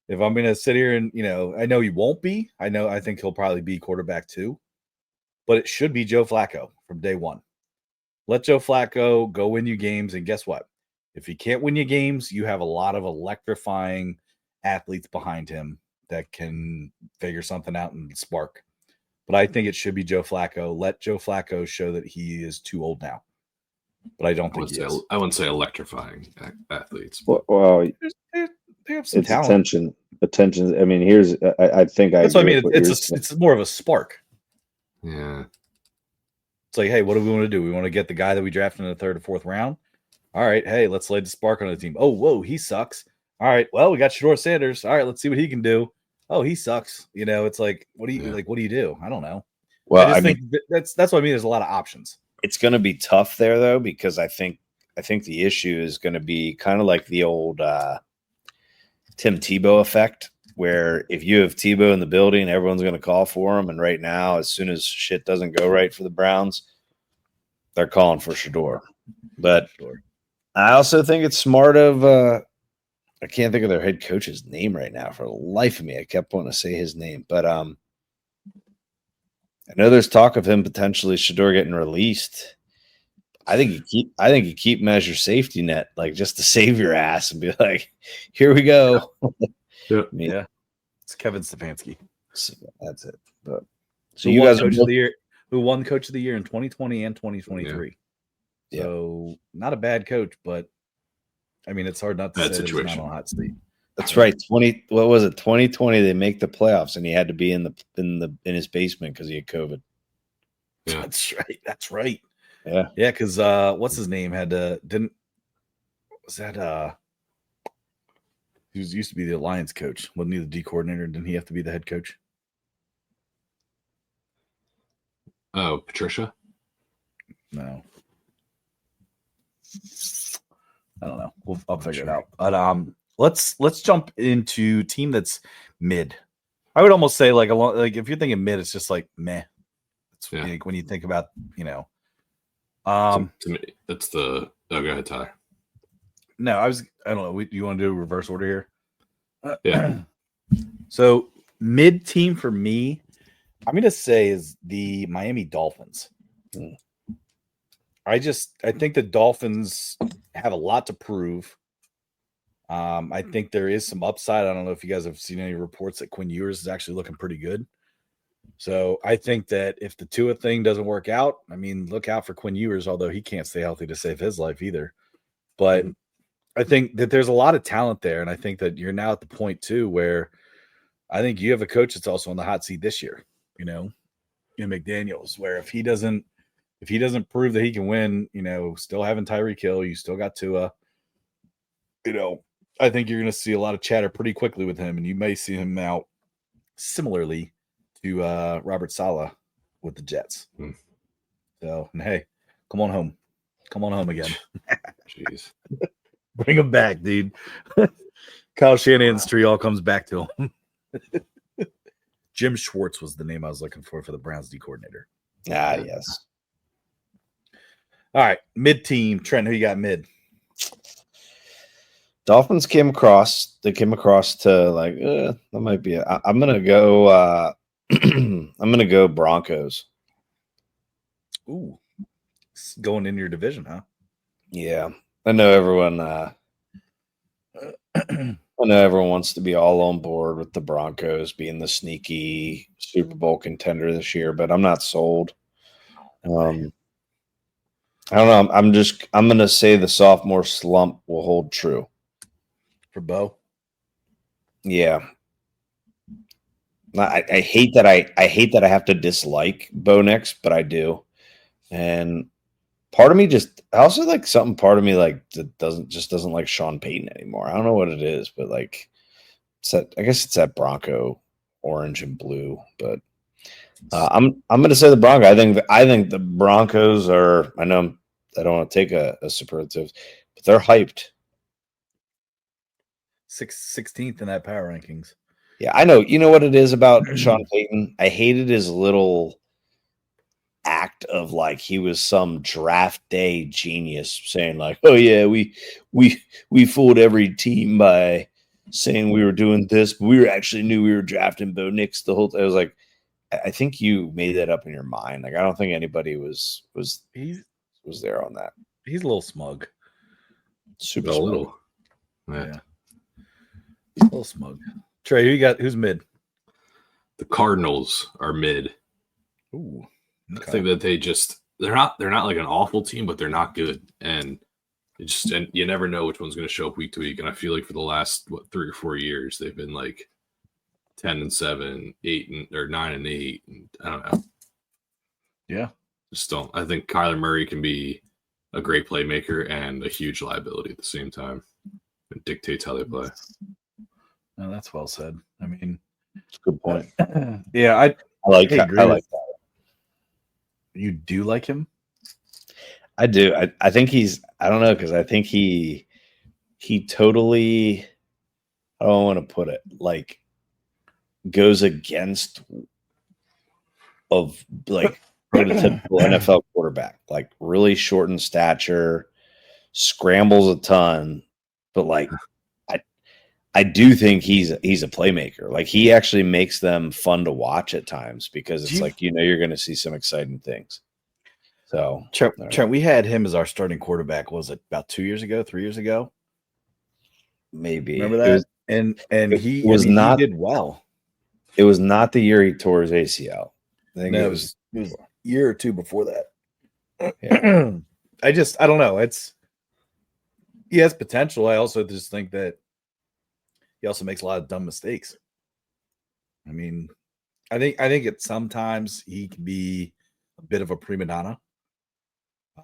Speaker 2: If I'm going to sit here and, I know he won't be. I think he'll probably be quarterback 2, but it should be Joe Flacco from day one. Let Joe Flacco go win you games. And guess what? If he can't win you games, you have a lot of electrifying athletes behind him that can figure something out and spark. But I think it should be Joe Flacco. Let Joe Flacco show that he is too old now. But I don't think he is.
Speaker 3: I wouldn't say electrifying athletes.
Speaker 4: Well,
Speaker 2: they have some
Speaker 4: it's
Speaker 2: talent.
Speaker 4: Attention. I mean, I think
Speaker 2: that's what I mean. It's more of a spark.
Speaker 3: Yeah.
Speaker 2: It's like, hey, what do we want to do? We want to get the guy that we drafted in the 3rd or 4th round. All right, hey, let's lay the spark on the team. Oh, whoa, he sucks. All right, well, we got Shedeur Sanders. All right, let's see what he can do. Oh, he sucks. It's like, what do you do? I don't know.
Speaker 5: Well,
Speaker 2: I think that's what I mean. There's a lot of options.
Speaker 5: It's going to be tough there though, because I think the issue is going to be kind of like the old Tim Tebow effect, where if you have Tebow in the building, everyone's going to call for him. And right now, as soon as shit doesn't go right for the Browns, they're calling for Shedeur. But I also think it's smart of I can't think of their head coach's name right now for the life of me. I kept wanting to say his name, but I know there's talk of him potentially Shedeur getting released. I think you keep him as your safety net, like just to save your ass and be like, here we go.
Speaker 2: Yeah. It's Kevin Stefanski.
Speaker 5: So that's it. But so you guys
Speaker 2: coach of the year, who won coach of the year in 2020 and 2023.
Speaker 5: Yeah.
Speaker 2: So not a bad coach, but I mean, it's hard not to say that he's not on hot seat.
Speaker 5: That's right. 2020 they make the playoffs and he had to be in his basement because he had COVID.
Speaker 2: Yeah. That's right.
Speaker 5: Yeah.
Speaker 2: Yeah, because what's his name he used to be the Lions coach. Wasn't he the D coordinator? Didn't he have to be the head coach?
Speaker 3: Oh, Patricia?
Speaker 2: No. I don't know. I'll figure it out. But let's jump into team that's mid. I would almost say like if you're thinking mid, it's just like meh. It's like when you think about
Speaker 3: to me, that's the. Oh, go ahead, Tyler.
Speaker 2: No, I don't know. You want to do reverse order here?
Speaker 3: Yeah.
Speaker 2: So mid team for me, I'm going to say is the Miami Dolphins. I think the Dolphins have a lot to prove. I think there is some upside. I don't know if you guys have seen any reports that Quinn Ewers is actually looking pretty good. So I think that if the Tua thing doesn't work out, I mean, look out for Quinn Ewers, although he can't stay healthy to save his life either. But I think that there's a lot of talent there. And I think that you're now at the point too, where I think you have a coach that's also on the hot seat this year, in McDaniels, where if he doesn't prove that he can win, still having Tyreek Hill, you still got Tua, I think you're going to see a lot of chatter pretty quickly with him, and you may see him out similarly to Robert Saleh with the Jets. So, and hey, come on home again.
Speaker 3: Jeez.
Speaker 2: Bring him back, dude. Kyle Shanahan's tree all comes back to him. Jim Schwartz was the name I was looking for the Browns D coordinator.
Speaker 5: Ah, yes.
Speaker 2: All right, mid team. Trent, who you got mid?
Speaker 5: Dolphins came across to like that might be it. I'm gonna go I'm gonna go Broncos.
Speaker 2: Ooh, going in your division, huh?
Speaker 5: Yeah, I know everyone I know everyone wants to be all on board with the Broncos being the sneaky Super Bowl contender this year, but I'm not sold. I don't know. I'm going to say the sophomore slump will hold true
Speaker 2: for Bo.
Speaker 5: Yeah. I hate that I have to dislike Bo Nix, but I do. And part of me I also like something part of me like that doesn't like Sean Payton anymore. I don't know what it is, but like I guess it's that Bronco orange and blue. But I'm going to say the Bronco. I think the Broncos are. I know I don't want to take a superlative, but they're hyped.
Speaker 2: 16th in that power rankings.
Speaker 5: Yeah, I know. You know what it is about Sean Payton? I hated his little act of like he was some draft day genius saying like, oh yeah, we fooled every team by saying we were doing this, but we actually knew we were drafting Bo Nix the whole time. I was like, I think you made that up in your mind. Like I don't think anybody was there on that.
Speaker 2: He's a little smug.
Speaker 5: Super
Speaker 3: a
Speaker 5: smug.
Speaker 3: Little.
Speaker 2: Yeah. He's a little smug. Trey, who's mid?
Speaker 3: The Cardinals are mid.
Speaker 2: Ooh. Okay.
Speaker 3: I think that they're not like an awful team, but they're not good. And and you never know which one's going to show up week to week. And I feel like for the last 3 or 4 years, they've been like 10-7, 9-8. And I don't know.
Speaker 2: Yeah.
Speaker 3: Just don't. I think Kyler Murray can be a great playmaker and a huge liability at the same time. It dictates how they play.
Speaker 2: No, that's well said. I mean,
Speaker 5: That's a good point.
Speaker 2: Yeah, I
Speaker 5: like that. I like that.
Speaker 2: You do like him?
Speaker 5: I do. I think I don't know, because I think he totally, I don't want to put it, like goes against of like a typical NFL quarterback, like really short in stature, scrambles a ton, but like I do think he's a playmaker. Like he actually makes them fun to watch at times because it's like, you're going to see some exciting things. So
Speaker 2: Trent, we had him as our starting quarterback. Was it about 2 years ago, 3 years ago?
Speaker 5: Maybe.
Speaker 2: Remember that? He did well.
Speaker 5: It was not the year he tore his ACL. I think
Speaker 2: it was a year or two before that. Yeah. I don't know. He has potential. I also just think that he also makes a lot of dumb mistakes. I mean, I think sometimes he can be a bit of a prima donna.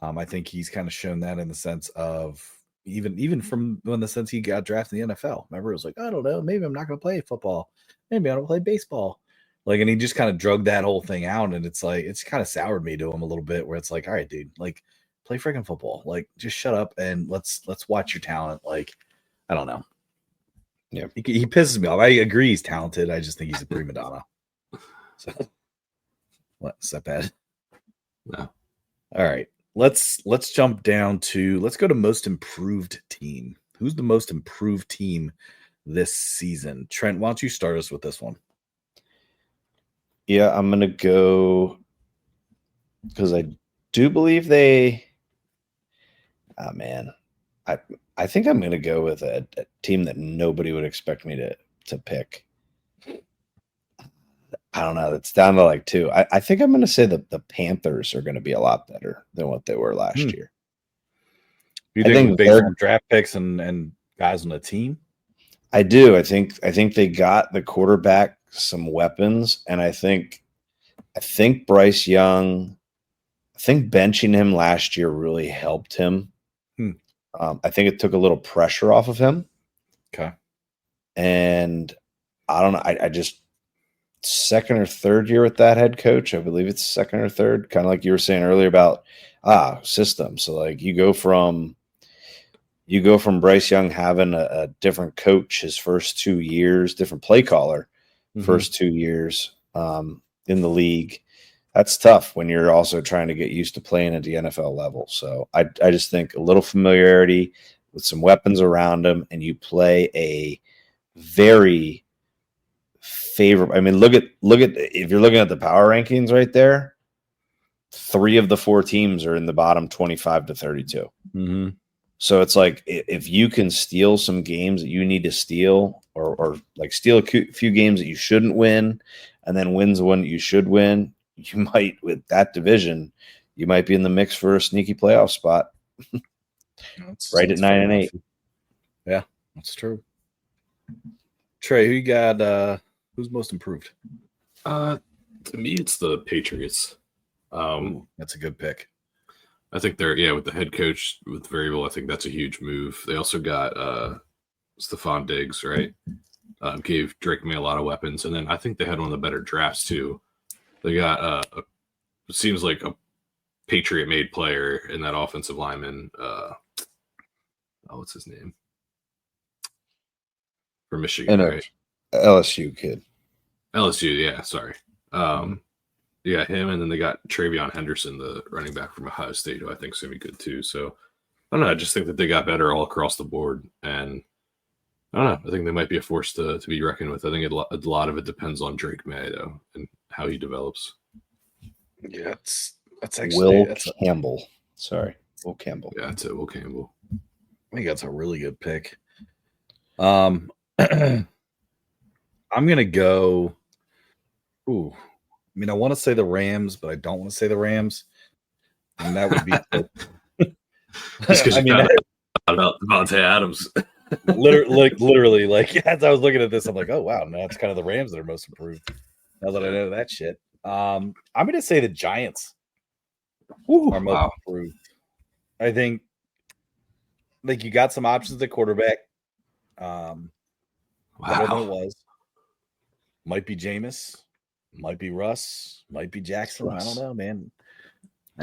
Speaker 2: I think he's kind of shown that in the sense of even from when the sense he got drafted in the NFL. Remember, it was like, I don't know, maybe I'm not going to play football. Maybe I don't play baseball. Like, and he just kind of drug that whole thing out, and it's like it's kind of soured me to him a little bit. Where it's like, all right, dude, like play freaking football. Like, just shut up and let's watch your talent. Like, I don't know. Yeah, he pisses me off. I agree he's talented. I just think he's a prima donna. So, what? Is that bad?
Speaker 3: No.
Speaker 2: All right. Let's jump down to let's go to most improved team. Who's the most improved team this season? Trent, why don't you start us with this one?
Speaker 5: Yeah, I'm gonna go because I do believe they. Oh man, I think I'm gonna go with a team that nobody would expect me to pick. I don't know. It's down to like 2. I think I'm going to say that the Panthers are going to be a lot better than what they were last year.
Speaker 2: You think based on draft picks and guys on the team?
Speaker 5: I do. I think they got the quarterback some weapons, and I think Bryce Young. I think benching him last year really helped him. I think it took a little pressure off of him.
Speaker 2: Okay.
Speaker 5: And I don't know. I just. Second or third year with that head coach. I believe it's second or third, kind of like you were saying earlier about system. So like you go from Bryce Young having a different coach his first 2 years, different play caller, first 2 years in the league. That's tough when you're also trying to get used to playing at the NFL level. So I just think a little familiarity with some weapons around him, and you play a very favorable. I mean, look at if you're looking at the power rankings right there, 3 of the 4 teams are in the bottom 25 to 32. So it's like if you can steal some games that you need to steal, or like steal a few games that you shouldn't win, and then wins the one that you should win, you might, with that division, you might be in the mix for a sneaky playoff spot. Right at 9-8.
Speaker 2: Yeah, that's true. Trey, who you got? Who's most improved?
Speaker 3: To me, it's the Patriots.
Speaker 2: That's a good pick.
Speaker 3: I think they're with the head coach with Variable. I think that's a huge move. They also got Stephon Diggs, right? Gave Drake May a lot of weapons, and then I think they had one of the better drafts too. They got it seems like a Patriot-made player in that offensive lineman. What's his name? For Michigan, right?
Speaker 5: LSU kid.
Speaker 3: LSU, yeah. Sorry. Yeah, him, and then they got Travion Henderson, the running back from Ohio State, who I think is going to be good too. So, I don't know. I just think that they got better all across the board. And I don't know. I think they might be a force to be reckoned with. I think a lot of it depends on Drake May, though, and how he develops.
Speaker 2: Yeah, that's actually
Speaker 5: Campbell. Sorry, Will Campbell.
Speaker 3: Yeah, that's it. Will Campbell.
Speaker 2: I think that's a really good pick. I'm going to go. Ooh. I mean, I want to say the Rams, but I don't want to say the Rams. And that would be
Speaker 3: just because you found out about Devontae Adams.
Speaker 2: literally, like as I was looking at this, I'm like, oh wow, no, it's kind of the Rams that are most improved. Now that I know that shit. I'm gonna say the Giants are most improved. I think like you got some options at quarterback. Better than it was. Might be Jameis. Might be Russ, might be Jackson. I don't know, man.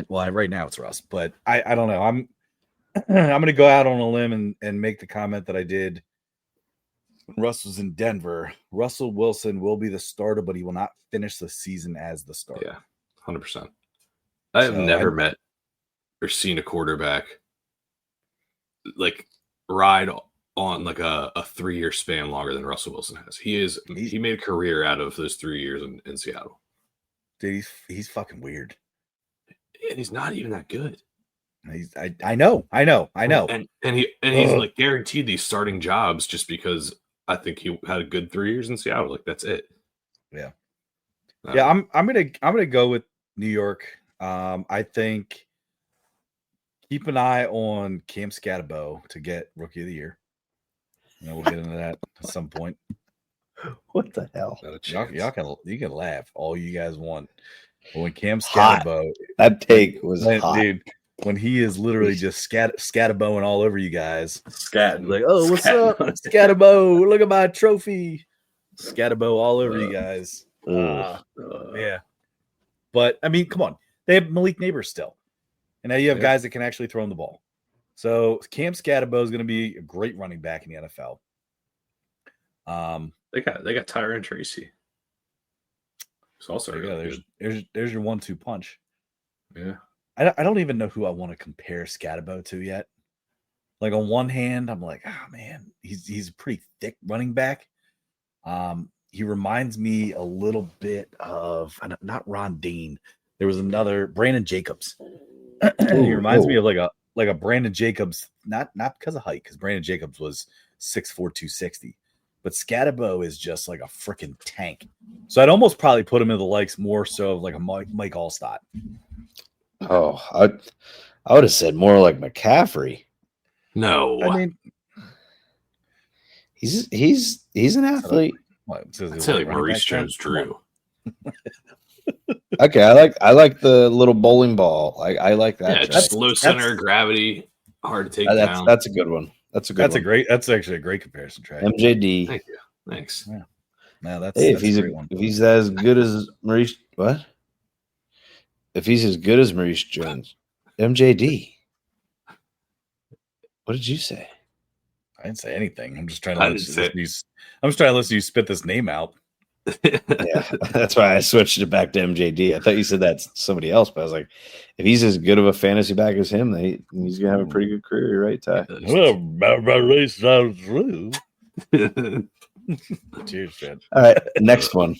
Speaker 2: Well, right now it's Russ, but I don't know. I'm going to go out on a limb and make the comment that I did when Russ was in Denver. Russell Wilson will be the starter, but he will not finish the season as the starter.
Speaker 3: Yeah, 100%. I have never met or seen a quarterback like ride on like a 3-year span longer than Russell Wilson has. He made a career out of those 3 years in Seattle.
Speaker 2: Dude, he's fucking weird.
Speaker 3: And he's not even that good.
Speaker 2: I know.
Speaker 3: And he's like guaranteed these starting jobs just because I think he had a good 3 years in Seattle. Like that's it.
Speaker 2: Yeah. I'm gonna go with New York. I think keep an eye on Cam Scatterbo to get Rookie of the Year. We'll get into that at some point.
Speaker 5: What the hell?
Speaker 2: You can laugh all you guys want. But when Cam Scatterbo,
Speaker 5: that take was hot.
Speaker 2: Dude. When he is literally just scatterboing all over you guys.
Speaker 3: Scatting.
Speaker 2: Like, oh, what's up? Scatterbo, look at my trophy. Scatterbo all over you guys. Yeah. But, I mean, come on. They have Malik Neighbors still. And now you have guys that can actually throw the ball. So Cam Scatterbo is going to be a great running back in the NFL.
Speaker 3: They got Tyron Tracy. It's also
Speaker 2: there's your 1-2 punch.
Speaker 3: Yeah.
Speaker 2: I don't even know who I want to compare Scatterbo to yet. Like on one hand, I'm like, oh man, he's a pretty thick running back. He reminds me a little bit of not Ron Dean. There was another Brandon Jacobs. He reminds me of like a Brandon Jacobs, not because of height, because Brandon Jacobs was 6'4", 260. But Scatterbo is just like a freaking tank. So I'd almost probably put him in the likes more so of like a Mike Allstott.
Speaker 5: Oh, I would have said more like McCaffrey.
Speaker 3: No,
Speaker 2: I mean
Speaker 5: he's an athlete.
Speaker 3: I'd say like Maurice Jones-Drew.
Speaker 5: Okay, I like the little bowling ball. I like that.
Speaker 3: Yeah, just low center of gravity, hard to take down.
Speaker 5: That's a good one. That's
Speaker 2: actually a great comparison, Trey.
Speaker 5: MJD.
Speaker 3: Thank you. Thanks.
Speaker 2: Yeah. No, that's
Speaker 5: if he's as good as Maurice, what? If he's as good as Maurice Jones, MJD. What did you say?
Speaker 2: I didn't say anything. I'm just trying to listen to you spit this name out.
Speaker 5: Yeah, that's why I switched it back to MJD. I thought you said that's somebody else, but I was like, if he's as good of a fantasy back as him, he's gonna have a pretty good career, right, Ty?
Speaker 2: Cheers, Fred.
Speaker 5: All right, next one.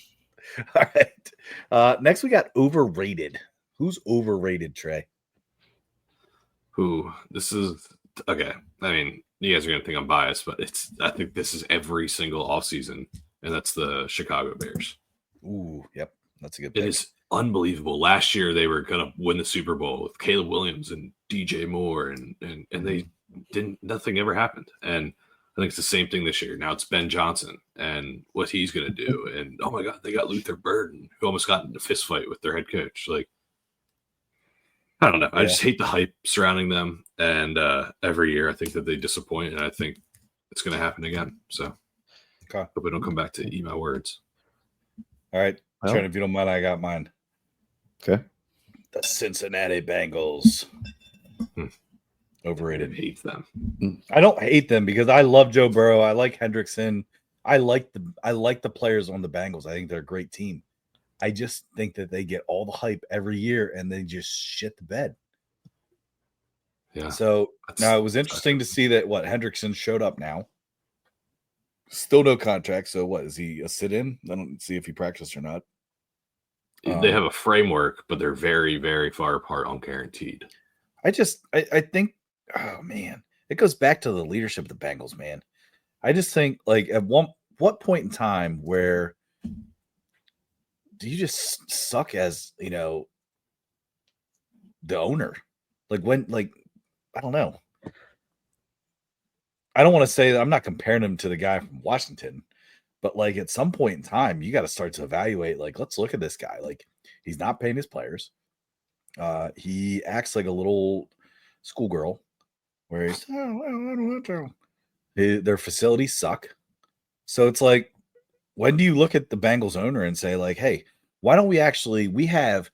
Speaker 2: All right. Next we got overrated. Who's overrated, Trey?
Speaker 3: Who? This is okay. I mean, you guys are going to think I'm biased, but I think this is every single offseason, and that's the Chicago Bears.
Speaker 2: Ooh, yep. That's a good
Speaker 3: pick.
Speaker 2: pick.
Speaker 3: It is unbelievable. Last year, they were going to win the Super Bowl with Caleb Williams and DJ Moore, and they didn't, nothing ever happened. And I think it's the same thing this year. Now it's Ben Johnson and what he's going to do. And, oh, my God, they got Luther Burden, who almost got into a fist fight with their head coach. Like, I don't know. I just hate the hype surrounding them. And every year I think that they disappoint, and I think it's going to happen again. So hope we don't come back to eat my words.
Speaker 2: All right. Well, Trent, if you don't mind, I got mine.
Speaker 5: Okay.
Speaker 2: The Cincinnati Bengals. Overrated.
Speaker 3: I hate them.
Speaker 2: I don't hate them because I love Joe Burrow. I like Hendrickson. I like the players on the Bengals. I think they're a great team. I just think that they get all the hype every year and they just shit the bed.
Speaker 3: Yeah.
Speaker 2: So now it was interesting to see that Hendrickson showed up now. Still no contract. So what, is he a sit-in? I don't see if he practiced or not.
Speaker 3: They have a framework, but they're very, very far apart on guaranteed.
Speaker 2: I think, oh man, it goes back to the leadership of the Bengals, man. I just think like at what point in time where do you just suck as, the owner? Like when, I don't know. I don't want to say that I'm not comparing him to the guy from Washington, but like at some point in time, you got to start to evaluate, like, let's look at this guy. Like, he's not paying his players. He acts like a little schoolgirl where he's, I don't want to. Their facilities suck. So it's like, when do you look at the Bengals owner and say, like, hey, why don't we have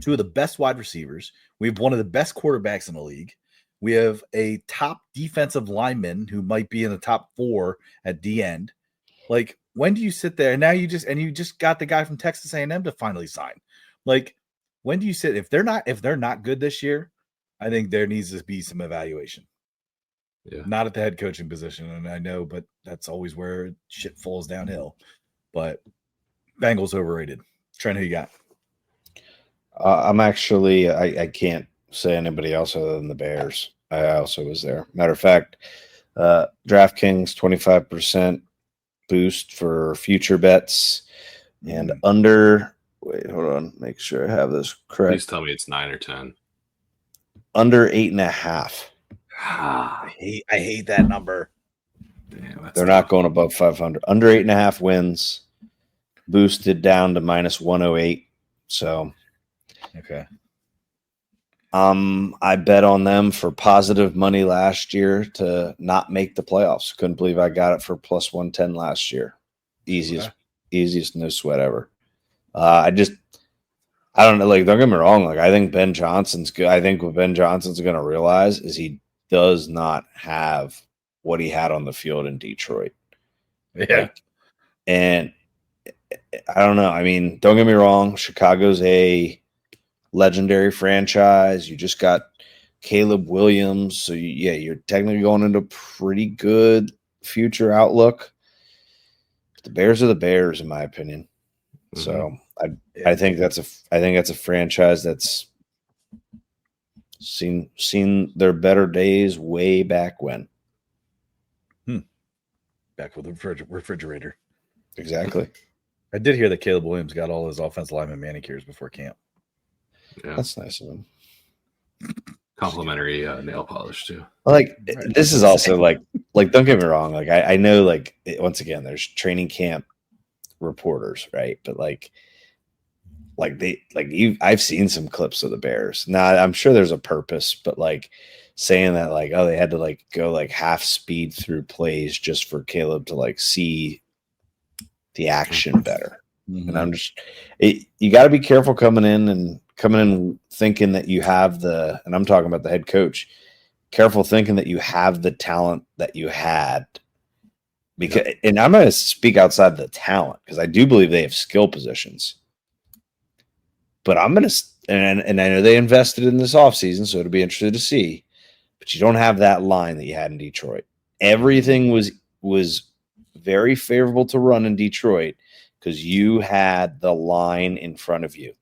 Speaker 2: two of the best wide receivers. We have one of the best quarterbacks in the league. We have a top defensive lineman who might be in the top 4 at the end. Like, when do you sit there and now you just got the guy from Texas A&M to finally sign? Like, when do you sit? If they're not good this year, I think there needs to be some evaluation.
Speaker 3: Yeah. Not
Speaker 2: at the head coaching position, and I know, but that's always where shit falls downhill. But Bengals overrated. Trent, who you got?
Speaker 5: I'm actually I can't say anybody else other than the Bears. I also was there. Matter of fact, DraftKings 25% boost for future bets and under. Wait, hold on. Make sure I have this correct.
Speaker 3: Please tell me it's 9 or 10.
Speaker 5: Under 8.5.
Speaker 2: I hate that number.
Speaker 3: Damn,
Speaker 5: they're not going above 500. Under 8.5 wins, boosted down to -108. So,
Speaker 2: okay.
Speaker 5: I bet on them for positive money last year to not make the playoffs. Couldn't believe I got it for +110 last year. Easiest no sweat ever. I don't know. Like, don't get me wrong. Like, I think Ben Johnson's good. I think what Ben Johnson's going to realize is he does not have what he had on the field in Detroit.
Speaker 2: Yeah.
Speaker 5: And I don't know. I mean, don't get me wrong. Chicago's a legendary franchise. You just got Caleb Williams. So, you're technically going into pretty good future outlook. The Bears are the Bears, in my opinion. Mm-hmm. So I think that's a franchise that's seen their better days way back when.
Speaker 2: Back with the refrigerator.
Speaker 5: Exactly.
Speaker 2: I did hear that Caleb Williams got all his offensive lineman manicures before camp.
Speaker 5: Yeah. That's nice of him.
Speaker 3: Complimentary nail polish too.
Speaker 5: Like, this is also like don't get me wrong. Like, I know, like, once again, there's training camp reporters, right? But I've seen some clips of the Bears. Now, I'm sure there's a purpose, but like saying that, like, oh, they had to like go like half speed through plays just for Caleb to like see the action better. Mm-hmm. And I'm just, you got to be careful coming in thinking that you have and I'm talking about the head coach, careful thinking that you have the talent that you had. Because, and I'm going to speak outside the talent because I do believe they have skill positions. But I'm going to, and I know they invested in this offseason, so it'll be interesting to see. But you don't have that line that you had in Detroit. Everything was very favorable to run in Detroit because you had the line in front of you.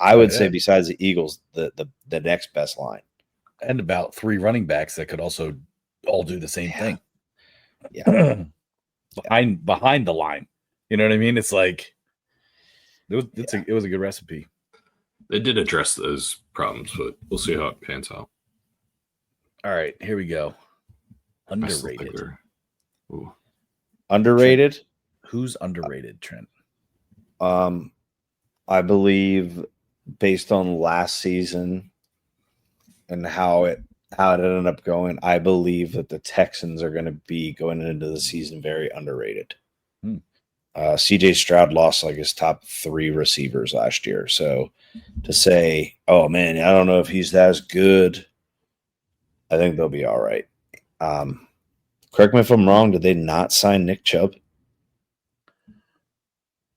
Speaker 5: I would say, besides the Eagles, the next best line.
Speaker 2: And about 3 running backs that could also all do the same thing.
Speaker 5: Yeah.
Speaker 2: behind the line. You know what I mean? It's like it was a good recipe.
Speaker 3: They did address those problems, but we'll see how it pans out.
Speaker 2: All right, here we go. Underrated.
Speaker 5: Underrated?
Speaker 2: Trent. Who's underrated, Trent?
Speaker 5: I believe based on last season and how it ended up going, I believe that the Texans are going to be going into the season very underrated. CJ Stroud lost like his top 3 receivers last year. So to say, oh man, I don't know if he's as good, I think they'll be all right. Correct me if I'm wrong, did they not sign Nick Chubb?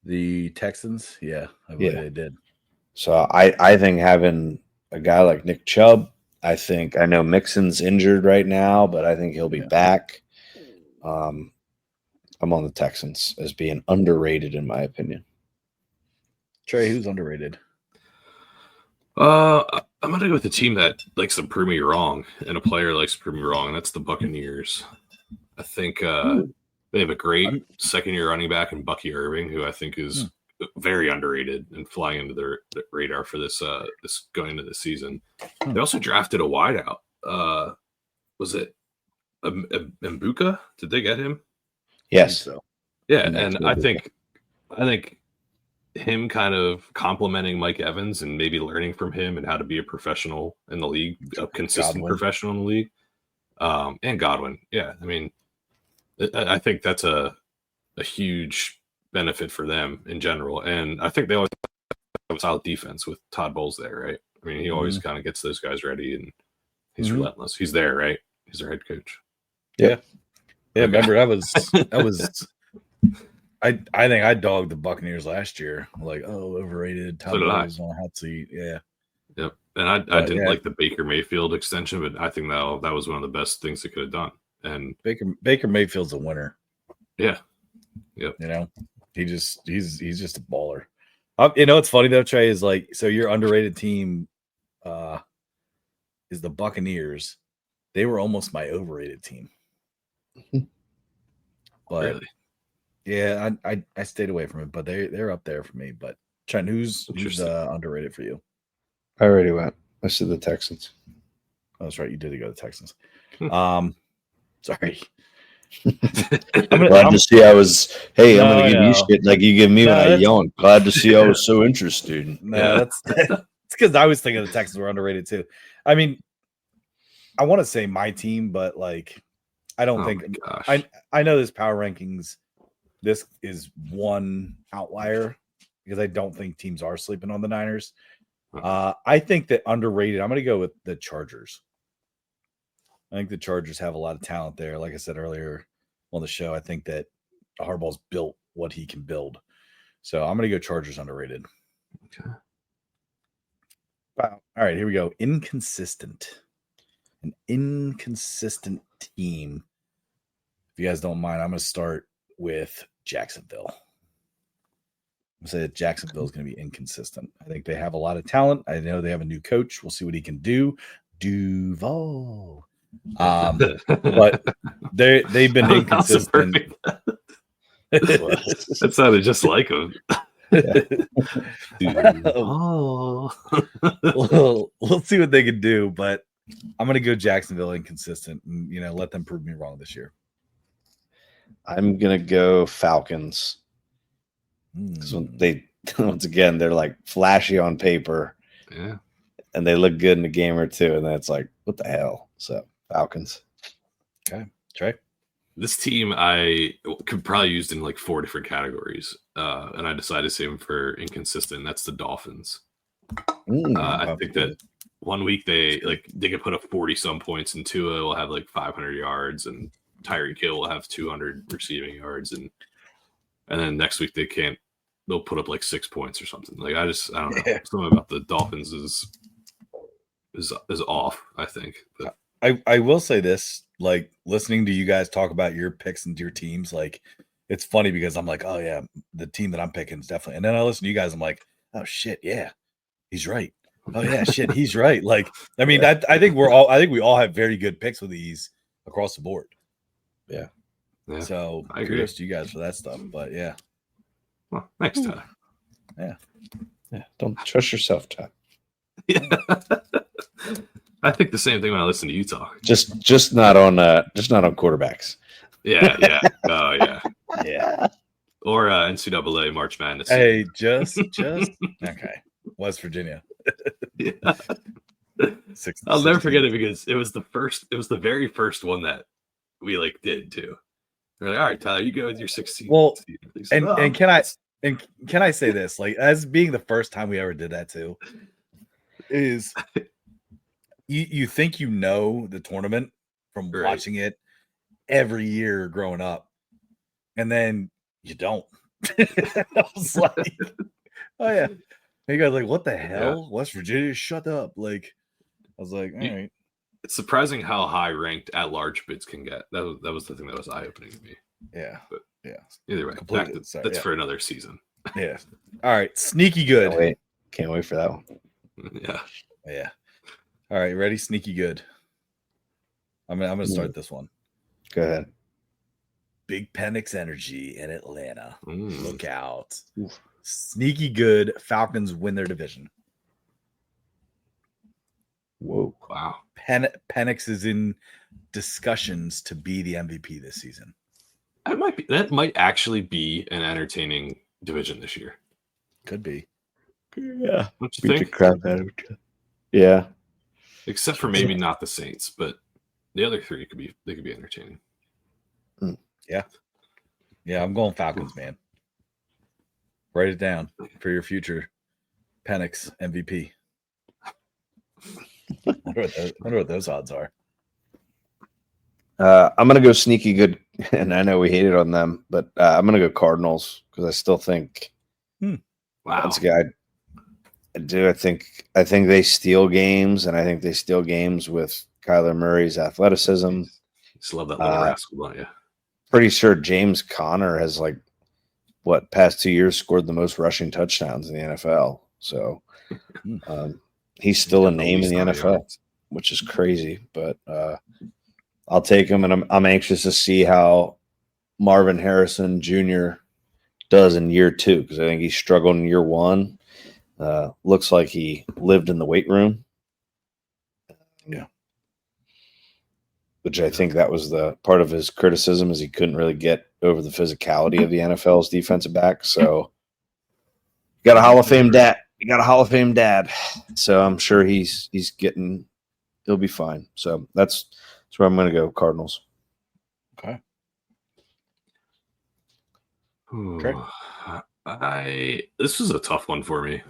Speaker 2: The Texans? Yeah, I believe they did.
Speaker 5: So I think having a guy like Nick Chubb, I know Mixon's injured right now, but I think he'll be back. I'm on the Texans as being underrated in my opinion.
Speaker 2: Trey, who's underrated?
Speaker 3: I'm gonna go with the team that likes to prove me wrong, and a player likes to prove me wrong, and that's the Buccaneers. I think they have a great second-year running back in Bucky Irving, who I think is very underrated and flying into their radar for this going into the season. They also drafted a wideout. Was it Mbuka? Did they get him?
Speaker 5: Yes.
Speaker 2: So.
Speaker 3: Yeah, and I think him kind of complimenting Mike Evans and maybe learning from him and how to be a professional in the league, a consistent professional in the league, and Godwin. Yeah, I mean, I think that's a huge benefit for them in general, and I think they always have a solid defense with Todd Bowles there, right? I mean, he always kind of gets those guys ready, and he's relentless. He's there, right? He's their head coach.
Speaker 2: Yeah. Yeah, remember that was I think I dogged the Buccaneers last year. Like, overrated. Todd Bowles on a hot seat. Yeah.
Speaker 3: Yep. And I didn't like the Baker Mayfield extension, but I think that was one of the best things they could have done. And
Speaker 2: Baker Mayfield's a winner.
Speaker 3: Yeah. Yep.
Speaker 2: You know, he's just a baller. What's funny though, Trey, is like, so your underrated team is the Buccaneers. They were almost my overrated team. But
Speaker 3: really?
Speaker 2: Yeah, I stayed away from it, but they're up there for me. But Trent, who's underrated for you?
Speaker 5: I already went. I said the Texans.
Speaker 2: Oh, that's right. You did go to the Texans. Sorry.
Speaker 5: Glad to see I was. Hey, I'm going to give you shit like you give me when I yawned. Glad to see I was so interested.
Speaker 2: That's because I was thinking the Texans were underrated too. I mean, I want to say my team, but like, I don't think I know this power rankings. This is one outlier because I don't think teams are sleeping on the Niners. I think that underrated. I'm going to go with the Chargers. I think the Chargers have a lot of talent there. Like I said earlier on the show, I think that Harbaugh's built what he can build. So I'm going to go Chargers underrated.
Speaker 3: Okay.
Speaker 2: Wow. All right, here we go. Inconsistent. An inconsistent team. If you guys don't mind, I'm going to start with Jacksonville. I'm going to say that Jacksonville is going to be inconsistent. I think they have a lot of talent. I know they have a new coach. We'll see what he can do. Duval. But they've been inconsistent.
Speaker 3: That sounded just like him.
Speaker 2: We'll see what they can do, but I'm going to go Jacksonville inconsistent and, let them prove me wrong this year.
Speaker 5: I'm going to go Falcons. So once again, they're like flashy on paper.
Speaker 3: Yeah.
Speaker 5: And they look good in a game or two. And then it's like, what the hell? So Falcons.
Speaker 2: Okay. Trey?
Speaker 3: This team I could probably used in like 4 different categories. And I decided to save them for inconsistent. That's the Dolphins. I think that 1 week they could put up 40 some points, and Tua will have like 500 yards, and Tyreek Hill will have 200 receiving yards, and then next week they'll put up like 6 points or something. Like I don't know. Yeah. Something about the Dolphins is off, I think. But
Speaker 2: I will say this, like listening to you guys talk about your picks and your teams, like it's funny because I'm like, oh yeah, the team that I'm picking is definitely, and then I listen to you guys, I'm like, oh shit, yeah, he's right. Oh yeah, shit, he's right. Like, I mean, I think we all have very good picks with these across the board.
Speaker 5: Yeah.
Speaker 2: So kudos to you guys for that stuff. But yeah.
Speaker 3: Well, thanks, Tyler.
Speaker 2: Yeah.
Speaker 5: Don't trust yourself, Todd.
Speaker 3: Yeah. I think the same thing when I listen to you talk.
Speaker 5: Just not on quarterbacks.
Speaker 3: Yeah. Oh yeah.
Speaker 2: Yeah.
Speaker 3: Or NCAA March Madness.
Speaker 2: Hey, just okay. West Virginia.
Speaker 3: Yeah. I'll never forget it because it was the very first one that we like did too. They're like, all right, Tyler, you go with your 16.
Speaker 2: Well, and can I say this, like, as being the first time we ever did that too, is you think you know the tournament from watching it every year growing up, and then you don't. I was like, oh yeah. And you guys like, what the hell? Yeah. West Virginia, shut up. Like, I was like, all right.
Speaker 3: It's surprising how high ranked at-large bids can get. That was the thing that was eye-opening to me.
Speaker 2: Yeah.
Speaker 3: But
Speaker 2: yeah.
Speaker 3: Either way, that's for another season.
Speaker 2: Yeah. All right. Sneaky good.
Speaker 5: Can't wait for that one.
Speaker 3: Yeah.
Speaker 2: Yeah. All right. Ready? Sneaky good. I'm gonna start this one.
Speaker 5: Go ahead.
Speaker 2: Big Penix energy in Atlanta. Look out. Oof. Sneaky good. Falcons win their division.
Speaker 5: Whoa.
Speaker 3: Wow.
Speaker 2: Penix is in discussions to be the MVP this season.
Speaker 3: That might actually be an entertaining division this year.
Speaker 2: Could be.
Speaker 5: Yeah.
Speaker 3: What you think?
Speaker 5: Yeah.
Speaker 3: Except for maybe not the Saints, but the other three could be entertaining.
Speaker 2: Yeah. Yeah, I'm going Falcons, man. Write it down for your future Penix MVP. I wonder what those odds are.
Speaker 5: I'm going to go sneaky good, and I know we hated on them, but I'm going to go Cardinals because I still think.
Speaker 3: Wow.
Speaker 5: Once again, I do. I think they steal games, and I think they steal games with Kyler Murray's athleticism.
Speaker 3: Just love that little rascal, don't you?
Speaker 5: Pretty sure James Conner has past 2 years scored the most rushing touchdowns in the NFL. So he's still a name in the NFL, which is crazy. But I'll take him, and I'm anxious to see how Marvin Harrison Jr. does in year 2 because I think he struggled in year 1. Looks like he lived in the weight room.
Speaker 2: Yeah.
Speaker 5: Which I think that was the part of his criticism is he couldn't really get over the physicality of the NFL's defensive back. So you got a Hall of Fame dad. So I'm sure he'll be fine. So that's where I'm going to go. Cardinals.
Speaker 2: Okay.
Speaker 3: This was a tough one for me.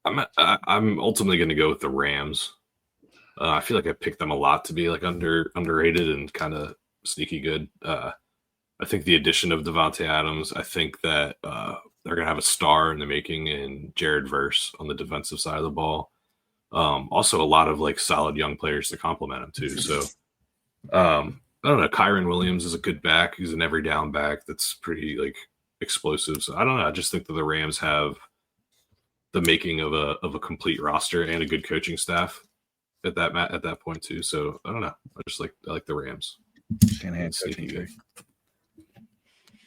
Speaker 3: I'm ultimately going to go with the Rams. I feel like I picked them a lot to be underrated and kind of sneaky good. I think the addition of Devontae Adams, I think that they're going to have a star in the making in Jared Verse on the defensive side of the ball. Also, a lot of solid young players to complement him too. So I don't know. Kyron Williams is a good back. He's an every down back that's pretty explosive. So I don't know. I just think that the Rams have the making of a complete roster and a good coaching staff at that point too. So I don't know. I like the Rams.
Speaker 2: Shanahan coaching good.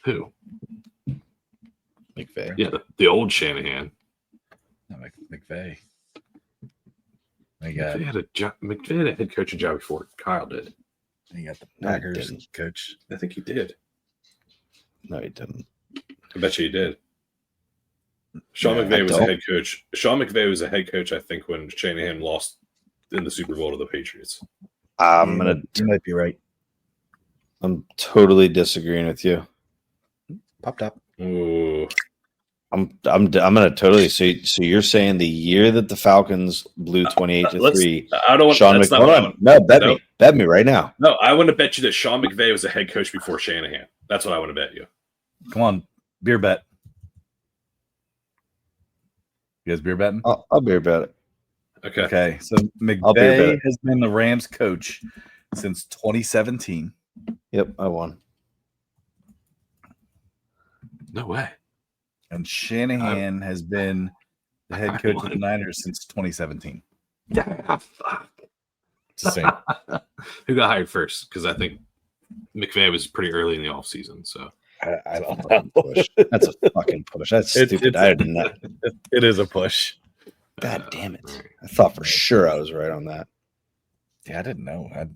Speaker 3: Who?
Speaker 5: McVay.
Speaker 3: Yeah, the old Shanahan.
Speaker 2: No, McVay.
Speaker 3: McVay had a head coaching job before Kyle did.
Speaker 2: He got the Packers coach.
Speaker 3: I think he did.
Speaker 5: No, he didn't.
Speaker 3: I bet you he did. Sean McVay was a head coach. Sean McVay was a head coach, I think, when Shanahan lost in the Super Bowl to the Patriots.
Speaker 2: You might be right.
Speaker 5: I'm totally disagreeing with you.
Speaker 2: Popped up.
Speaker 3: Ooh.
Speaker 5: I'm gonna totally. So you're saying the year that the Falcons blew 28-3.
Speaker 3: I don't want.
Speaker 5: Sean McVay. No, bet me right now.
Speaker 3: No, I want to bet you that Sean McVay was a head coach before Shanahan. That's what I want to bet you.
Speaker 2: Come on, beer bet. You guys beer betting?
Speaker 5: I'll beer bet it.
Speaker 2: Okay. So McVay has been the Rams coach since 2017.
Speaker 5: Yep, I won.
Speaker 3: No way.
Speaker 2: And Shanahan has been the head coach of the Niners since 2017.
Speaker 3: Yeah, fuck.
Speaker 2: Just saying.
Speaker 3: Who got hired first? Because I think McVay was pretty early in the offseason. So
Speaker 2: I don't know.
Speaker 5: Push. That's a fucking push. That's stupid. I didn't know.
Speaker 2: It is a push.
Speaker 5: God damn it!
Speaker 3: right.
Speaker 5: I thought for sure I was right on that.
Speaker 2: Yeah, I didn't know. That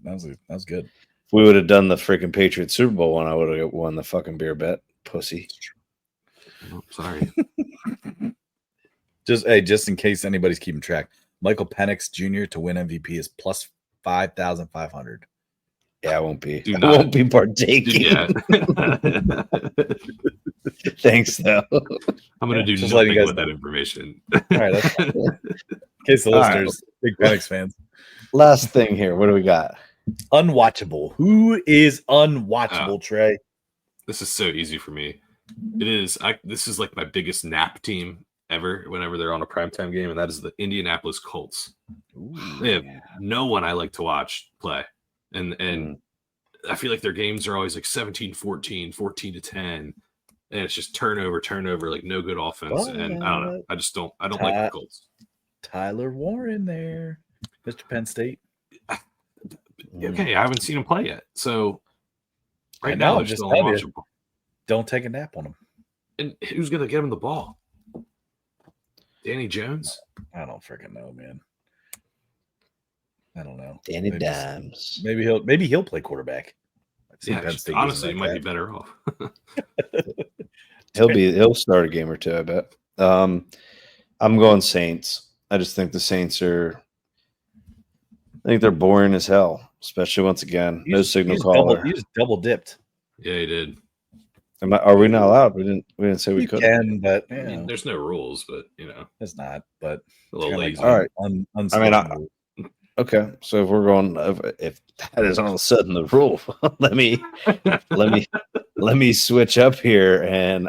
Speaker 2: was good.
Speaker 5: If we would have done the freaking Patriots Super Bowl one, I would have won the fucking beer bet. Pussy.
Speaker 3: Oh, sorry.
Speaker 2: Just in case anybody's keeping track, Michael Penix Jr. to win MVP is plus 5,500.
Speaker 5: Yeah, I won't be.
Speaker 3: Do
Speaker 5: I
Speaker 3: not-
Speaker 5: won't be partaking.
Speaker 3: Yeah.
Speaker 5: Thanks, though.
Speaker 3: I'm going to do
Speaker 2: just letting
Speaker 3: nothing
Speaker 2: you guys
Speaker 3: with that
Speaker 2: know.
Speaker 3: information.
Speaker 2: All right, that's fine. In case the
Speaker 5: All right.
Speaker 2: listeners, big Penix fans.
Speaker 5: Last thing here. What do we got?
Speaker 2: Unwatchable. Who is unwatchable, Trey?
Speaker 3: This is so easy for me. It is. This is like my biggest nap team ever whenever they're on a primetime game, and that is the Indianapolis Colts. They have no one I like to watch play. And I feel like their games are always like 17-14, 14-10. And it's just turnover, like no good offense. And I don't know. I don't like the Colts.
Speaker 2: Tyler Warren there. Mr. Penn State.
Speaker 3: Okay, I haven't seen him play yet. So right
Speaker 2: know,
Speaker 3: now,
Speaker 2: I'm
Speaker 3: it's
Speaker 2: just
Speaker 3: still
Speaker 2: telling you.
Speaker 3: unwatchable.
Speaker 2: Don't take a nap on him.
Speaker 3: And who's going to get him the ball? Danny Jones?
Speaker 2: I don't freaking know, man. I don't know.
Speaker 5: Danny
Speaker 2: Maybe-
Speaker 5: Dimes.
Speaker 2: Maybe he'll play quarterback. I've seen
Speaker 3: Yeah,
Speaker 2: Penn State
Speaker 3: honestly,
Speaker 2: using
Speaker 3: he
Speaker 2: that
Speaker 3: might be
Speaker 2: cat.
Speaker 3: better off.
Speaker 5: He'll start a game or two, I bet. I'm going Saints. I just think the Saints I think they're boring as hell, especially once again. No signal caller.
Speaker 2: You just double dipped.
Speaker 3: Yeah, he did.
Speaker 5: Are we not allowed? We didn't say we
Speaker 2: You
Speaker 5: could.
Speaker 2: can, but
Speaker 3: I mean, there's no rules, but
Speaker 2: it's not. But
Speaker 3: a little
Speaker 2: kinda
Speaker 3: lazy.
Speaker 5: All right.
Speaker 2: unspoken rule.
Speaker 5: Okay, so if we're going, if that is all of a sudden the rule, let me switch up here, and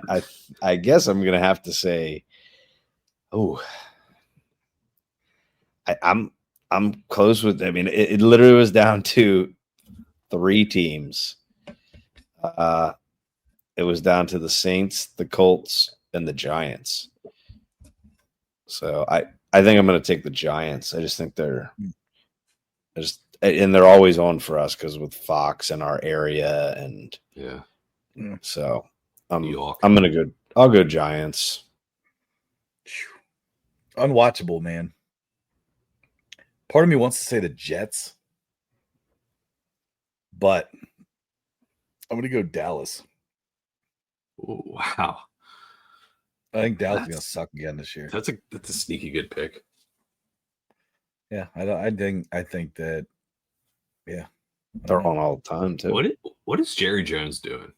Speaker 5: I guess I'm gonna have to say, I'm close with. I mean, it literally was down to 3 teams. It was down to the Saints, the Colts, and the Giants. So I think I'm going to take the Giants. I just think and they're always on for us because with Fox in our area, and
Speaker 3: Yeah.
Speaker 5: so
Speaker 3: York.
Speaker 5: I'll go Giants.
Speaker 2: Unwatchable, man. Part of me wants to say the Jets, but I'm going to go Dallas.
Speaker 3: Ooh, wow.
Speaker 2: I think Dallas is going to suck again this year.
Speaker 3: That's a sneaky good pick.
Speaker 2: Yeah, I think that. Yeah,
Speaker 5: They're on all the time too.
Speaker 3: What is Jerry Jones doing?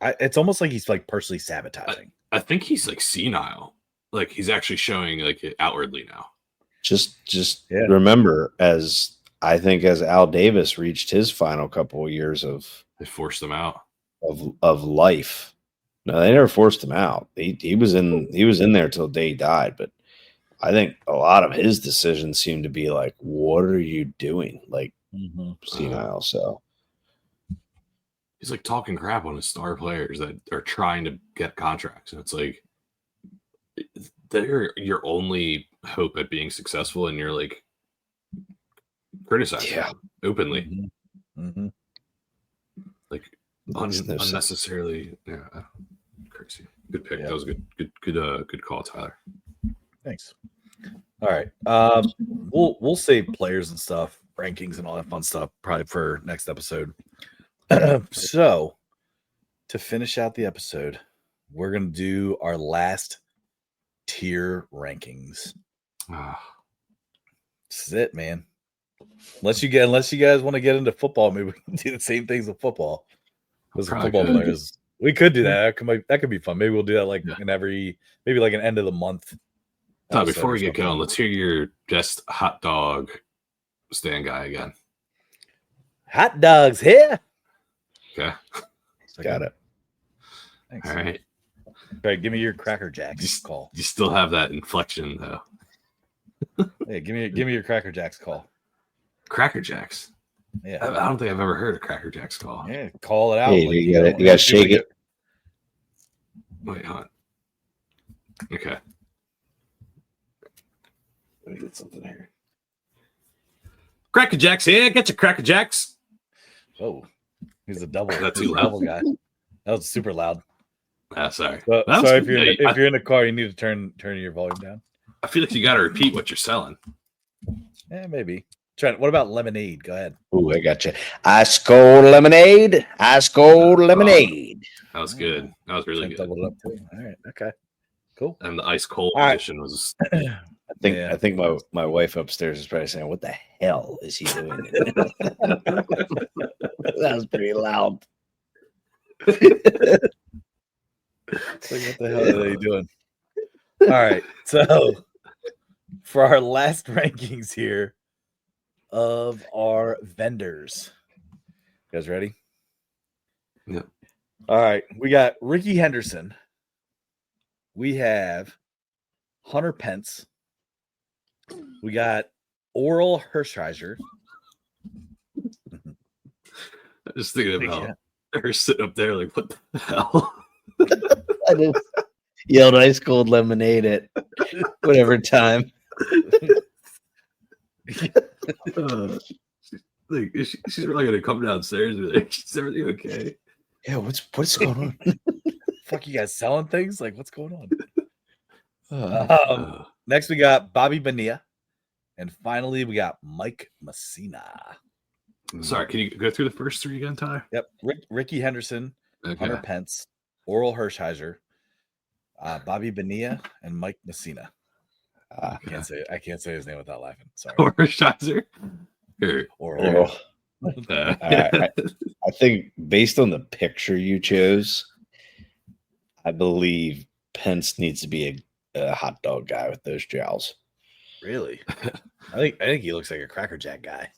Speaker 2: It's almost like he's like personally sabotaging.
Speaker 3: I think he's like senile. Like he's actually showing like it outwardly now.
Speaker 5: Just remember, as Al Davis reached his final couple of years of
Speaker 3: They forced him out.
Speaker 5: of life. No, they never forced him out. He was in there till the day he died. But I think a lot of his decisions seem to be like, "What are you doing?" Like senile. So
Speaker 3: He's like talking crap on his star players that are trying to get contracts, and it's like they're your only hope at being successful, and you're like criticizing them openly, like unnecessarily. Yeah, crazy. Good pick.
Speaker 2: Yeah.
Speaker 3: That was a good call, Tyler.
Speaker 2: Thanks. All right. We'll save players and stuff, rankings and all that fun stuff probably for next episode. So to finish out the episode, we're gonna do our last tier rankings. This is it, man. Unless you guys want to get into football, maybe we can do the same things with football. With some football players. We could do that. That could be fun. Maybe we'll do that maybe like an end of the month.
Speaker 3: Before we get going, let's hear your best hot dog stand guy again.
Speaker 2: Hot dogs here.
Speaker 3: Okay.
Speaker 5: got it.
Speaker 2: Thanks.
Speaker 3: All right.
Speaker 2: Okay, give me your Cracker Jacks call.
Speaker 3: You still have that inflection though.
Speaker 2: Hey, give me your Cracker Jacks call.
Speaker 3: Cracker Jacks.
Speaker 2: Yeah.
Speaker 3: I don't think I've ever heard a Cracker Jacks call.
Speaker 2: Yeah, call it out.
Speaker 5: Hey, you got to shake it.
Speaker 3: Wait, hold on. Okay. Let me get something here. Cracker Jacks here. Get your Cracker Jacks.
Speaker 2: Oh, he's a double.
Speaker 3: That's
Speaker 2: He's
Speaker 3: too
Speaker 2: a
Speaker 3: loud.
Speaker 2: double guy. That was super loud.
Speaker 3: Sorry.
Speaker 2: So,
Speaker 3: That was
Speaker 2: sorry if
Speaker 3: good.
Speaker 2: you're in the car, you need to turn your volume down.
Speaker 3: I feel like you got to repeat what you're selling.
Speaker 2: Yeah, maybe. Trent, what about lemonade? Go ahead.
Speaker 5: Ooh, I got you. Ice cold lemonade. Ice cold lemonade.
Speaker 3: That was good. That was really
Speaker 2: Trent
Speaker 3: good.
Speaker 2: doubled it up too. All right. Okay. Cool.
Speaker 3: And the ice cold
Speaker 2: All right.
Speaker 3: edition was.
Speaker 5: I think my wife upstairs is probably saying, "What the hell is he doing?" That was pretty loud.
Speaker 2: Like, what the hell are they doing? All right. So for our last rankings here of our vendors. You guys ready?
Speaker 3: Yeah.
Speaker 2: All right. We got Ricky Henderson. We have Hunter Pence. We got Oral Hershiser.
Speaker 3: I was thinking about her sitting up there like, what the hell?
Speaker 5: I just yelled ice cold lemonade at whatever time.
Speaker 3: Like, she's really going to come downstairs and be like, is everything okay?
Speaker 5: Yeah, what's going on?
Speaker 2: Fuck, you guys selling things? Like, what's going on? Next, we got Bobby Bonilla. And finally, we got Mike Messina.
Speaker 3: Sorry, can you go through the first three again, Ty?
Speaker 2: Yep. Ricky Henderson, Hunter Pence, Oral Hershiser, Bobby Bonilla, and Mike Messina. I can't say his name without laughing. Sorry.
Speaker 3: Hershiser?
Speaker 2: Oral.
Speaker 5: I think based on the picture you chose, I believe Pence needs to be a hot dog guy with those jowls.
Speaker 2: Really? I think he looks like a Cracker Jack guy.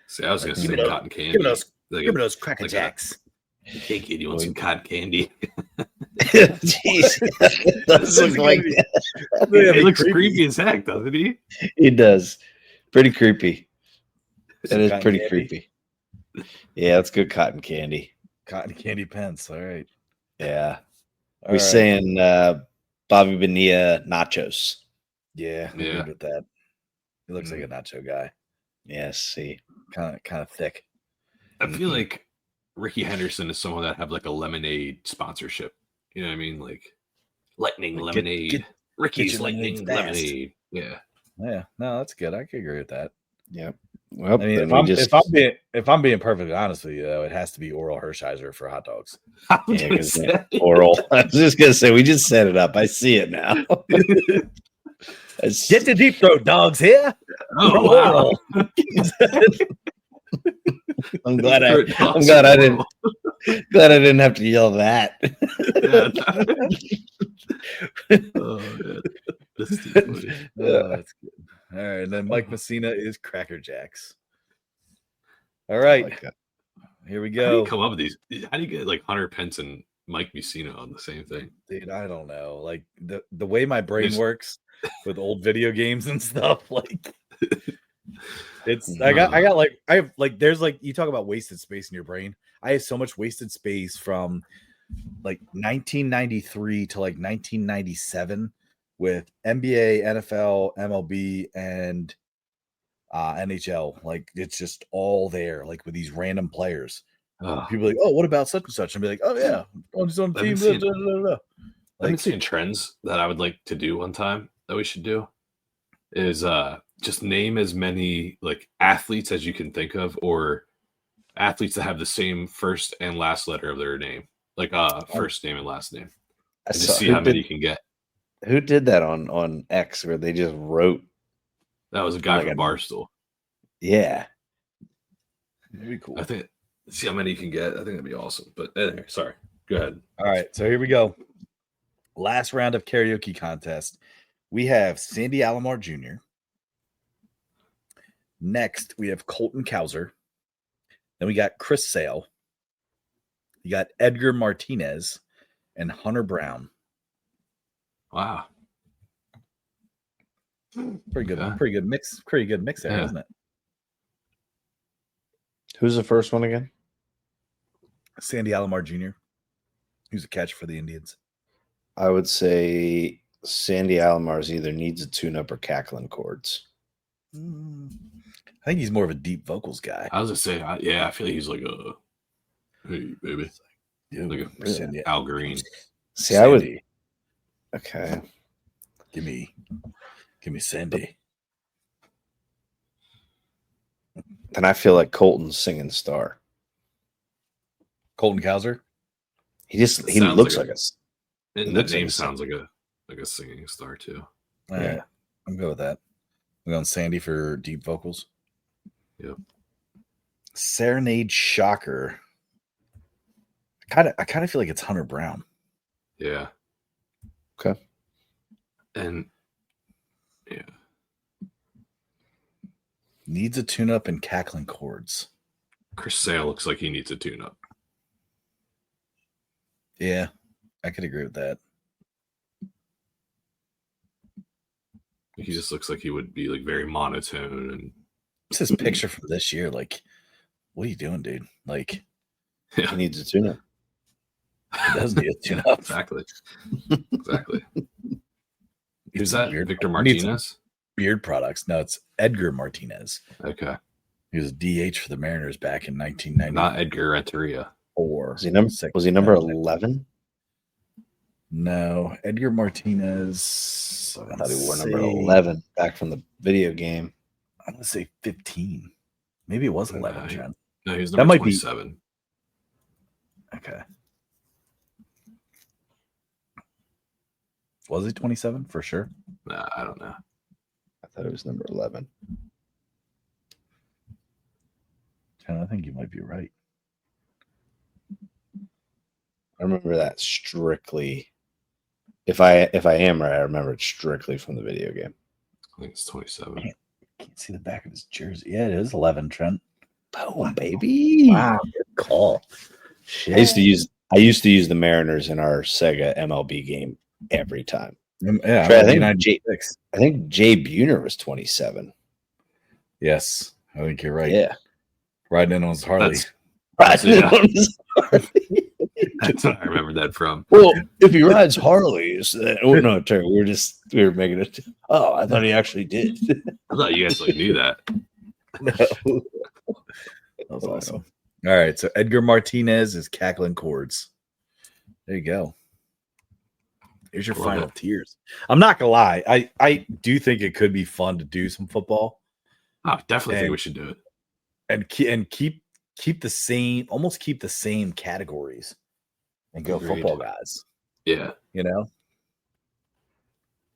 Speaker 3: See, I was going to say cotton candy.
Speaker 2: Give me those Cracker Jacks.
Speaker 3: Hey, kid, you want some cotton candy?
Speaker 5: Jeez. It does look like that.
Speaker 3: He looks creepy as heck, doesn't he?
Speaker 5: He does. Pretty creepy. That is pretty
Speaker 2: candy.
Speaker 5: creepy. Yeah, that's good cotton candy.
Speaker 2: Cotton candy Pence. All right.
Speaker 5: Yeah.
Speaker 2: All
Speaker 5: We're
Speaker 2: right.
Speaker 5: saying Bobby Bonilla nachos.
Speaker 2: Yeah, I'm good with that. He looks like a nacho guy.
Speaker 5: Yes, see.
Speaker 2: Kind of thick.
Speaker 3: I feel like Ricky Henderson is someone that have like a lemonade sponsorship. You know what I mean? Like lightning lemonade. Ricky's lightning lemonade. Yeah.
Speaker 2: Yeah. No, that's good. I could agree with that.
Speaker 5: Yep. Well,
Speaker 2: I mean, if I'm being perfectly honest with you, though, it has to be Oral Hershiser for hot dogs.
Speaker 5: Oral. I was just gonna say we just set it up. I see it now.
Speaker 2: Get the deep throat dogs here.
Speaker 3: Oh wow!
Speaker 5: I'm glad I didn't have to yell that.
Speaker 3: Oh man, that's too funny.
Speaker 2: That's good. All right, and then Mike Messina is Cracker Jacks. All right, here we
Speaker 3: How do
Speaker 2: go.
Speaker 3: you come up with these? How do you get like Hunter Pence and Mike Messina on the same thing?
Speaker 2: Dude, I don't know. Like the way my brain works with old video games and stuff, like it's I have there's like you talk about wasted space in your brain. I have so much wasted space from like 1993 to like 1997 with NBA, NFL, MLB, and NHL. Like it's just all there, like with these random players. People are like, oh, what about such and such? And be like, oh yeah, on his own team.
Speaker 3: I've been seeing trends that I would like to do one time that we should do is just name as many like athletes as you can think of, or athletes that have the same first and last letter of their name, like first name and last name. And just see how many you can get.
Speaker 5: Who did that on X where they just wrote?
Speaker 3: That was a guy from Barstool.
Speaker 5: Yeah.
Speaker 2: That'd be cool.
Speaker 3: I think see how many you can get. I think that'd be awesome. But anyway, sorry. Go ahead.
Speaker 2: All right, so here we go. Last round of karaoke contest. We have Sandy Alomar Jr. Next, we have Colton Cowser. Then we got Chris Sale. You got Edgar Martinez and Hunter Brown.
Speaker 3: Wow.
Speaker 2: Pretty good mix there, isn't it?
Speaker 5: Who's the first one again?
Speaker 2: Sandy Alomar Jr. Who's a catcher for the Indians.
Speaker 5: I would say Sandy Alomar's either needs a tune-up or cackling chords.
Speaker 2: I think he's more of a deep vocals guy.
Speaker 3: I was gonna say, I feel like he's like a hey baby, like a
Speaker 2: Really?
Speaker 3: Al Green.
Speaker 5: See,
Speaker 2: Sandy.
Speaker 5: I would. Okay.
Speaker 2: Give me Sandy.
Speaker 5: Then I feel like Colton's singing star.
Speaker 2: Colton Cowser.
Speaker 5: He
Speaker 3: Sounds
Speaker 5: looks
Speaker 3: like
Speaker 5: like us.
Speaker 3: And that name sounds like a singing star too.
Speaker 2: All right. I'm good with that. I'm going Sandy for deep vocals.
Speaker 3: Yep.
Speaker 2: Serenade Shocker. I kind of feel like it's Hunter Brown.
Speaker 3: Yeah.
Speaker 5: Okay.
Speaker 3: And yeah.
Speaker 2: Needs a tune-up and cackling chords.
Speaker 3: Chris Sale looks like he needs a tune-up.
Speaker 2: Yeah, I could agree with that.
Speaker 3: He just looks like he would be like very monotone and
Speaker 2: What's his picture from this year? Like, what are you doing, dude? Like,
Speaker 5: He needs a tune-up.
Speaker 2: he does need a tune-up.
Speaker 3: exactly. Who's
Speaker 2: Some
Speaker 3: that?
Speaker 2: beard-
Speaker 3: Victor
Speaker 2: he needs some
Speaker 3: Martinez?
Speaker 2: Beard products. No, it's Edgar Martinez.
Speaker 3: Okay.
Speaker 2: He was a DH for the Mariners back in 1994.
Speaker 3: Not Edgar Renteria.
Speaker 5: Was he number 11?
Speaker 2: No, Edgar Martinez.
Speaker 5: I thought he wore number 11 back from the video game.
Speaker 2: I'm going to say 15. Maybe it was 11,
Speaker 3: No,
Speaker 2: Trent.
Speaker 3: No, he was
Speaker 2: That
Speaker 3: number
Speaker 2: might be-
Speaker 3: 27.
Speaker 2: Okay. Was he 27 for sure?
Speaker 3: Nah, I don't know.
Speaker 5: I thought it was number 11.
Speaker 2: Trent, I think you might be right.
Speaker 5: I remember that strictly. If I am right, I remember it strictly from the video game.
Speaker 3: I think it's 27.
Speaker 2: Can't see the back of his jersey. Yeah, it is 11, Trent.
Speaker 5: Boom, baby!
Speaker 2: Wow, good call. Shit.
Speaker 5: I used to use the Mariners in our Sega MLB game every time.
Speaker 2: Yeah,
Speaker 5: I think
Speaker 2: 96.
Speaker 5: I think Jay Buhner was 27.
Speaker 2: Yes, I think you're right.
Speaker 5: Yeah,
Speaker 2: Riding in on his Harley.
Speaker 3: Yeah.
Speaker 5: Harley.
Speaker 3: That's what I remember that from.
Speaker 5: Well, if he rides Harleys, no, Terry, we were making it. Oh, I thought he actually did.
Speaker 3: I thought you guys like knew that.
Speaker 2: That was awesome. All right, so Edgar Martinez is cackling chords. There you go. Here's your
Speaker 3: Love
Speaker 2: final
Speaker 3: it.
Speaker 2: tiers. I'm not gonna lie. I do think it could be fun to do some football
Speaker 3: I definitely think
Speaker 2: And-
Speaker 3: we should do it.
Speaker 2: and keep the same categories and go
Speaker 3: Agreed.
Speaker 2: football guys.
Speaker 3: Yeah.
Speaker 2: You know,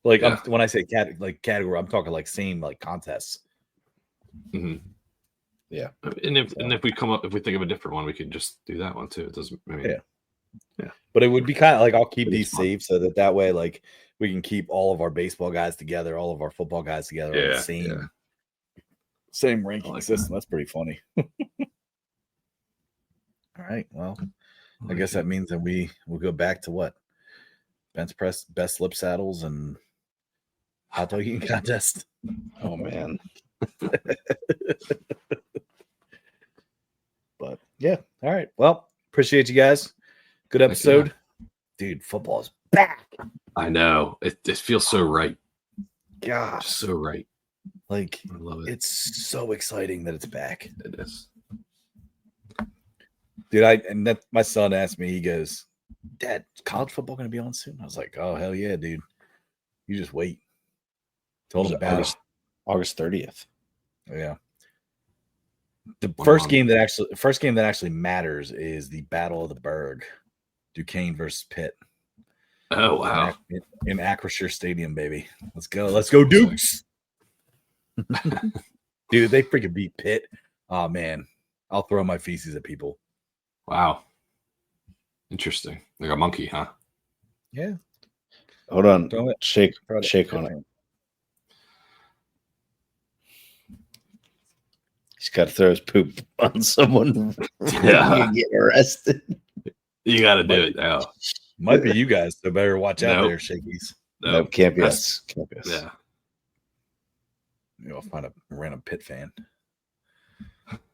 Speaker 2: like
Speaker 3: Yeah.
Speaker 2: when I say category, I'm talking like same like contests.
Speaker 3: hmm
Speaker 5: Yeah.
Speaker 3: And if we think of a different one, we could just do that one too. It doesn't. I mean,
Speaker 2: Yeah. But it would be kind of like I'll keep
Speaker 3: It'd be
Speaker 2: these
Speaker 3: fun.
Speaker 2: safe so that way like we can keep all of our baseball guys together, all of our football guys together on the same ranking
Speaker 3: like
Speaker 2: system. That's pretty funny. All right. Well, I guess that means that we'll go back to what? Bench press, best lip saddles, and hot dog eating contest.
Speaker 5: Oh man.
Speaker 2: But yeah. All right. Well, appreciate you guys. Good
Speaker 3: Heck
Speaker 2: episode. Dude, football is back.
Speaker 3: I know it feels so right.
Speaker 2: Gosh.
Speaker 3: Just so right.
Speaker 2: Like
Speaker 3: I love it.
Speaker 2: it's so exciting that it's back.
Speaker 3: It is.
Speaker 2: Dude, my son asked me, he goes, Dad, is college football gonna be on soon? I was like, oh hell yeah, dude. You just wait. Told him about it.
Speaker 5: August 30th.
Speaker 2: Yeah. The
Speaker 3: One
Speaker 2: first
Speaker 3: on.
Speaker 2: game that actually matters is the Battle of the Berg, Duquesne versus Pitt.
Speaker 3: Oh wow.
Speaker 2: In Acrisure Stadium, baby. Let's go, Dukes. Dude, they freaking beat Pitt. Oh man, I'll throw my feces at people.
Speaker 3: Wow. Interesting. Like a monkey, huh?
Speaker 2: Yeah.
Speaker 5: Hold on.
Speaker 2: Throw it.
Speaker 5: Shake
Speaker 2: Throw it.
Speaker 5: shake on it. He's got to throw his poop on someone.
Speaker 3: Yeah.
Speaker 5: You get arrested.
Speaker 3: You got to do it now.
Speaker 2: Might be you guys, so better watch out
Speaker 3: Nope.
Speaker 2: there, Shakies.
Speaker 5: No, can't be
Speaker 3: That's-
Speaker 5: us. Can't be us.
Speaker 3: Yeah.
Speaker 2: I'll find a random Pitt fan.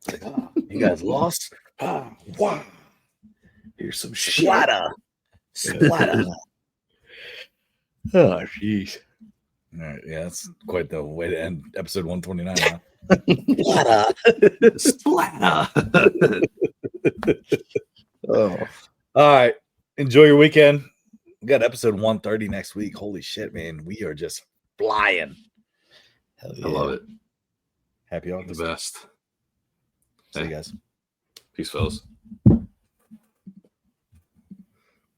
Speaker 2: Like, oh, you guys lost? Oh, wow. Here's some splatter. Splatter.
Speaker 5: Oh, jeez.
Speaker 2: All right, yeah, that's quite the way to end episode 129. Huh?
Speaker 3: Splatter.
Speaker 2: Oh. All right. Enjoy your weekend. We got episode 130 next week. Holy shit, man. We are just flying.
Speaker 5: Hell yeah.
Speaker 3: I love it.
Speaker 2: Happy
Speaker 3: The
Speaker 2: August.
Speaker 3: best.
Speaker 2: See you guys.
Speaker 3: Peace, fellas.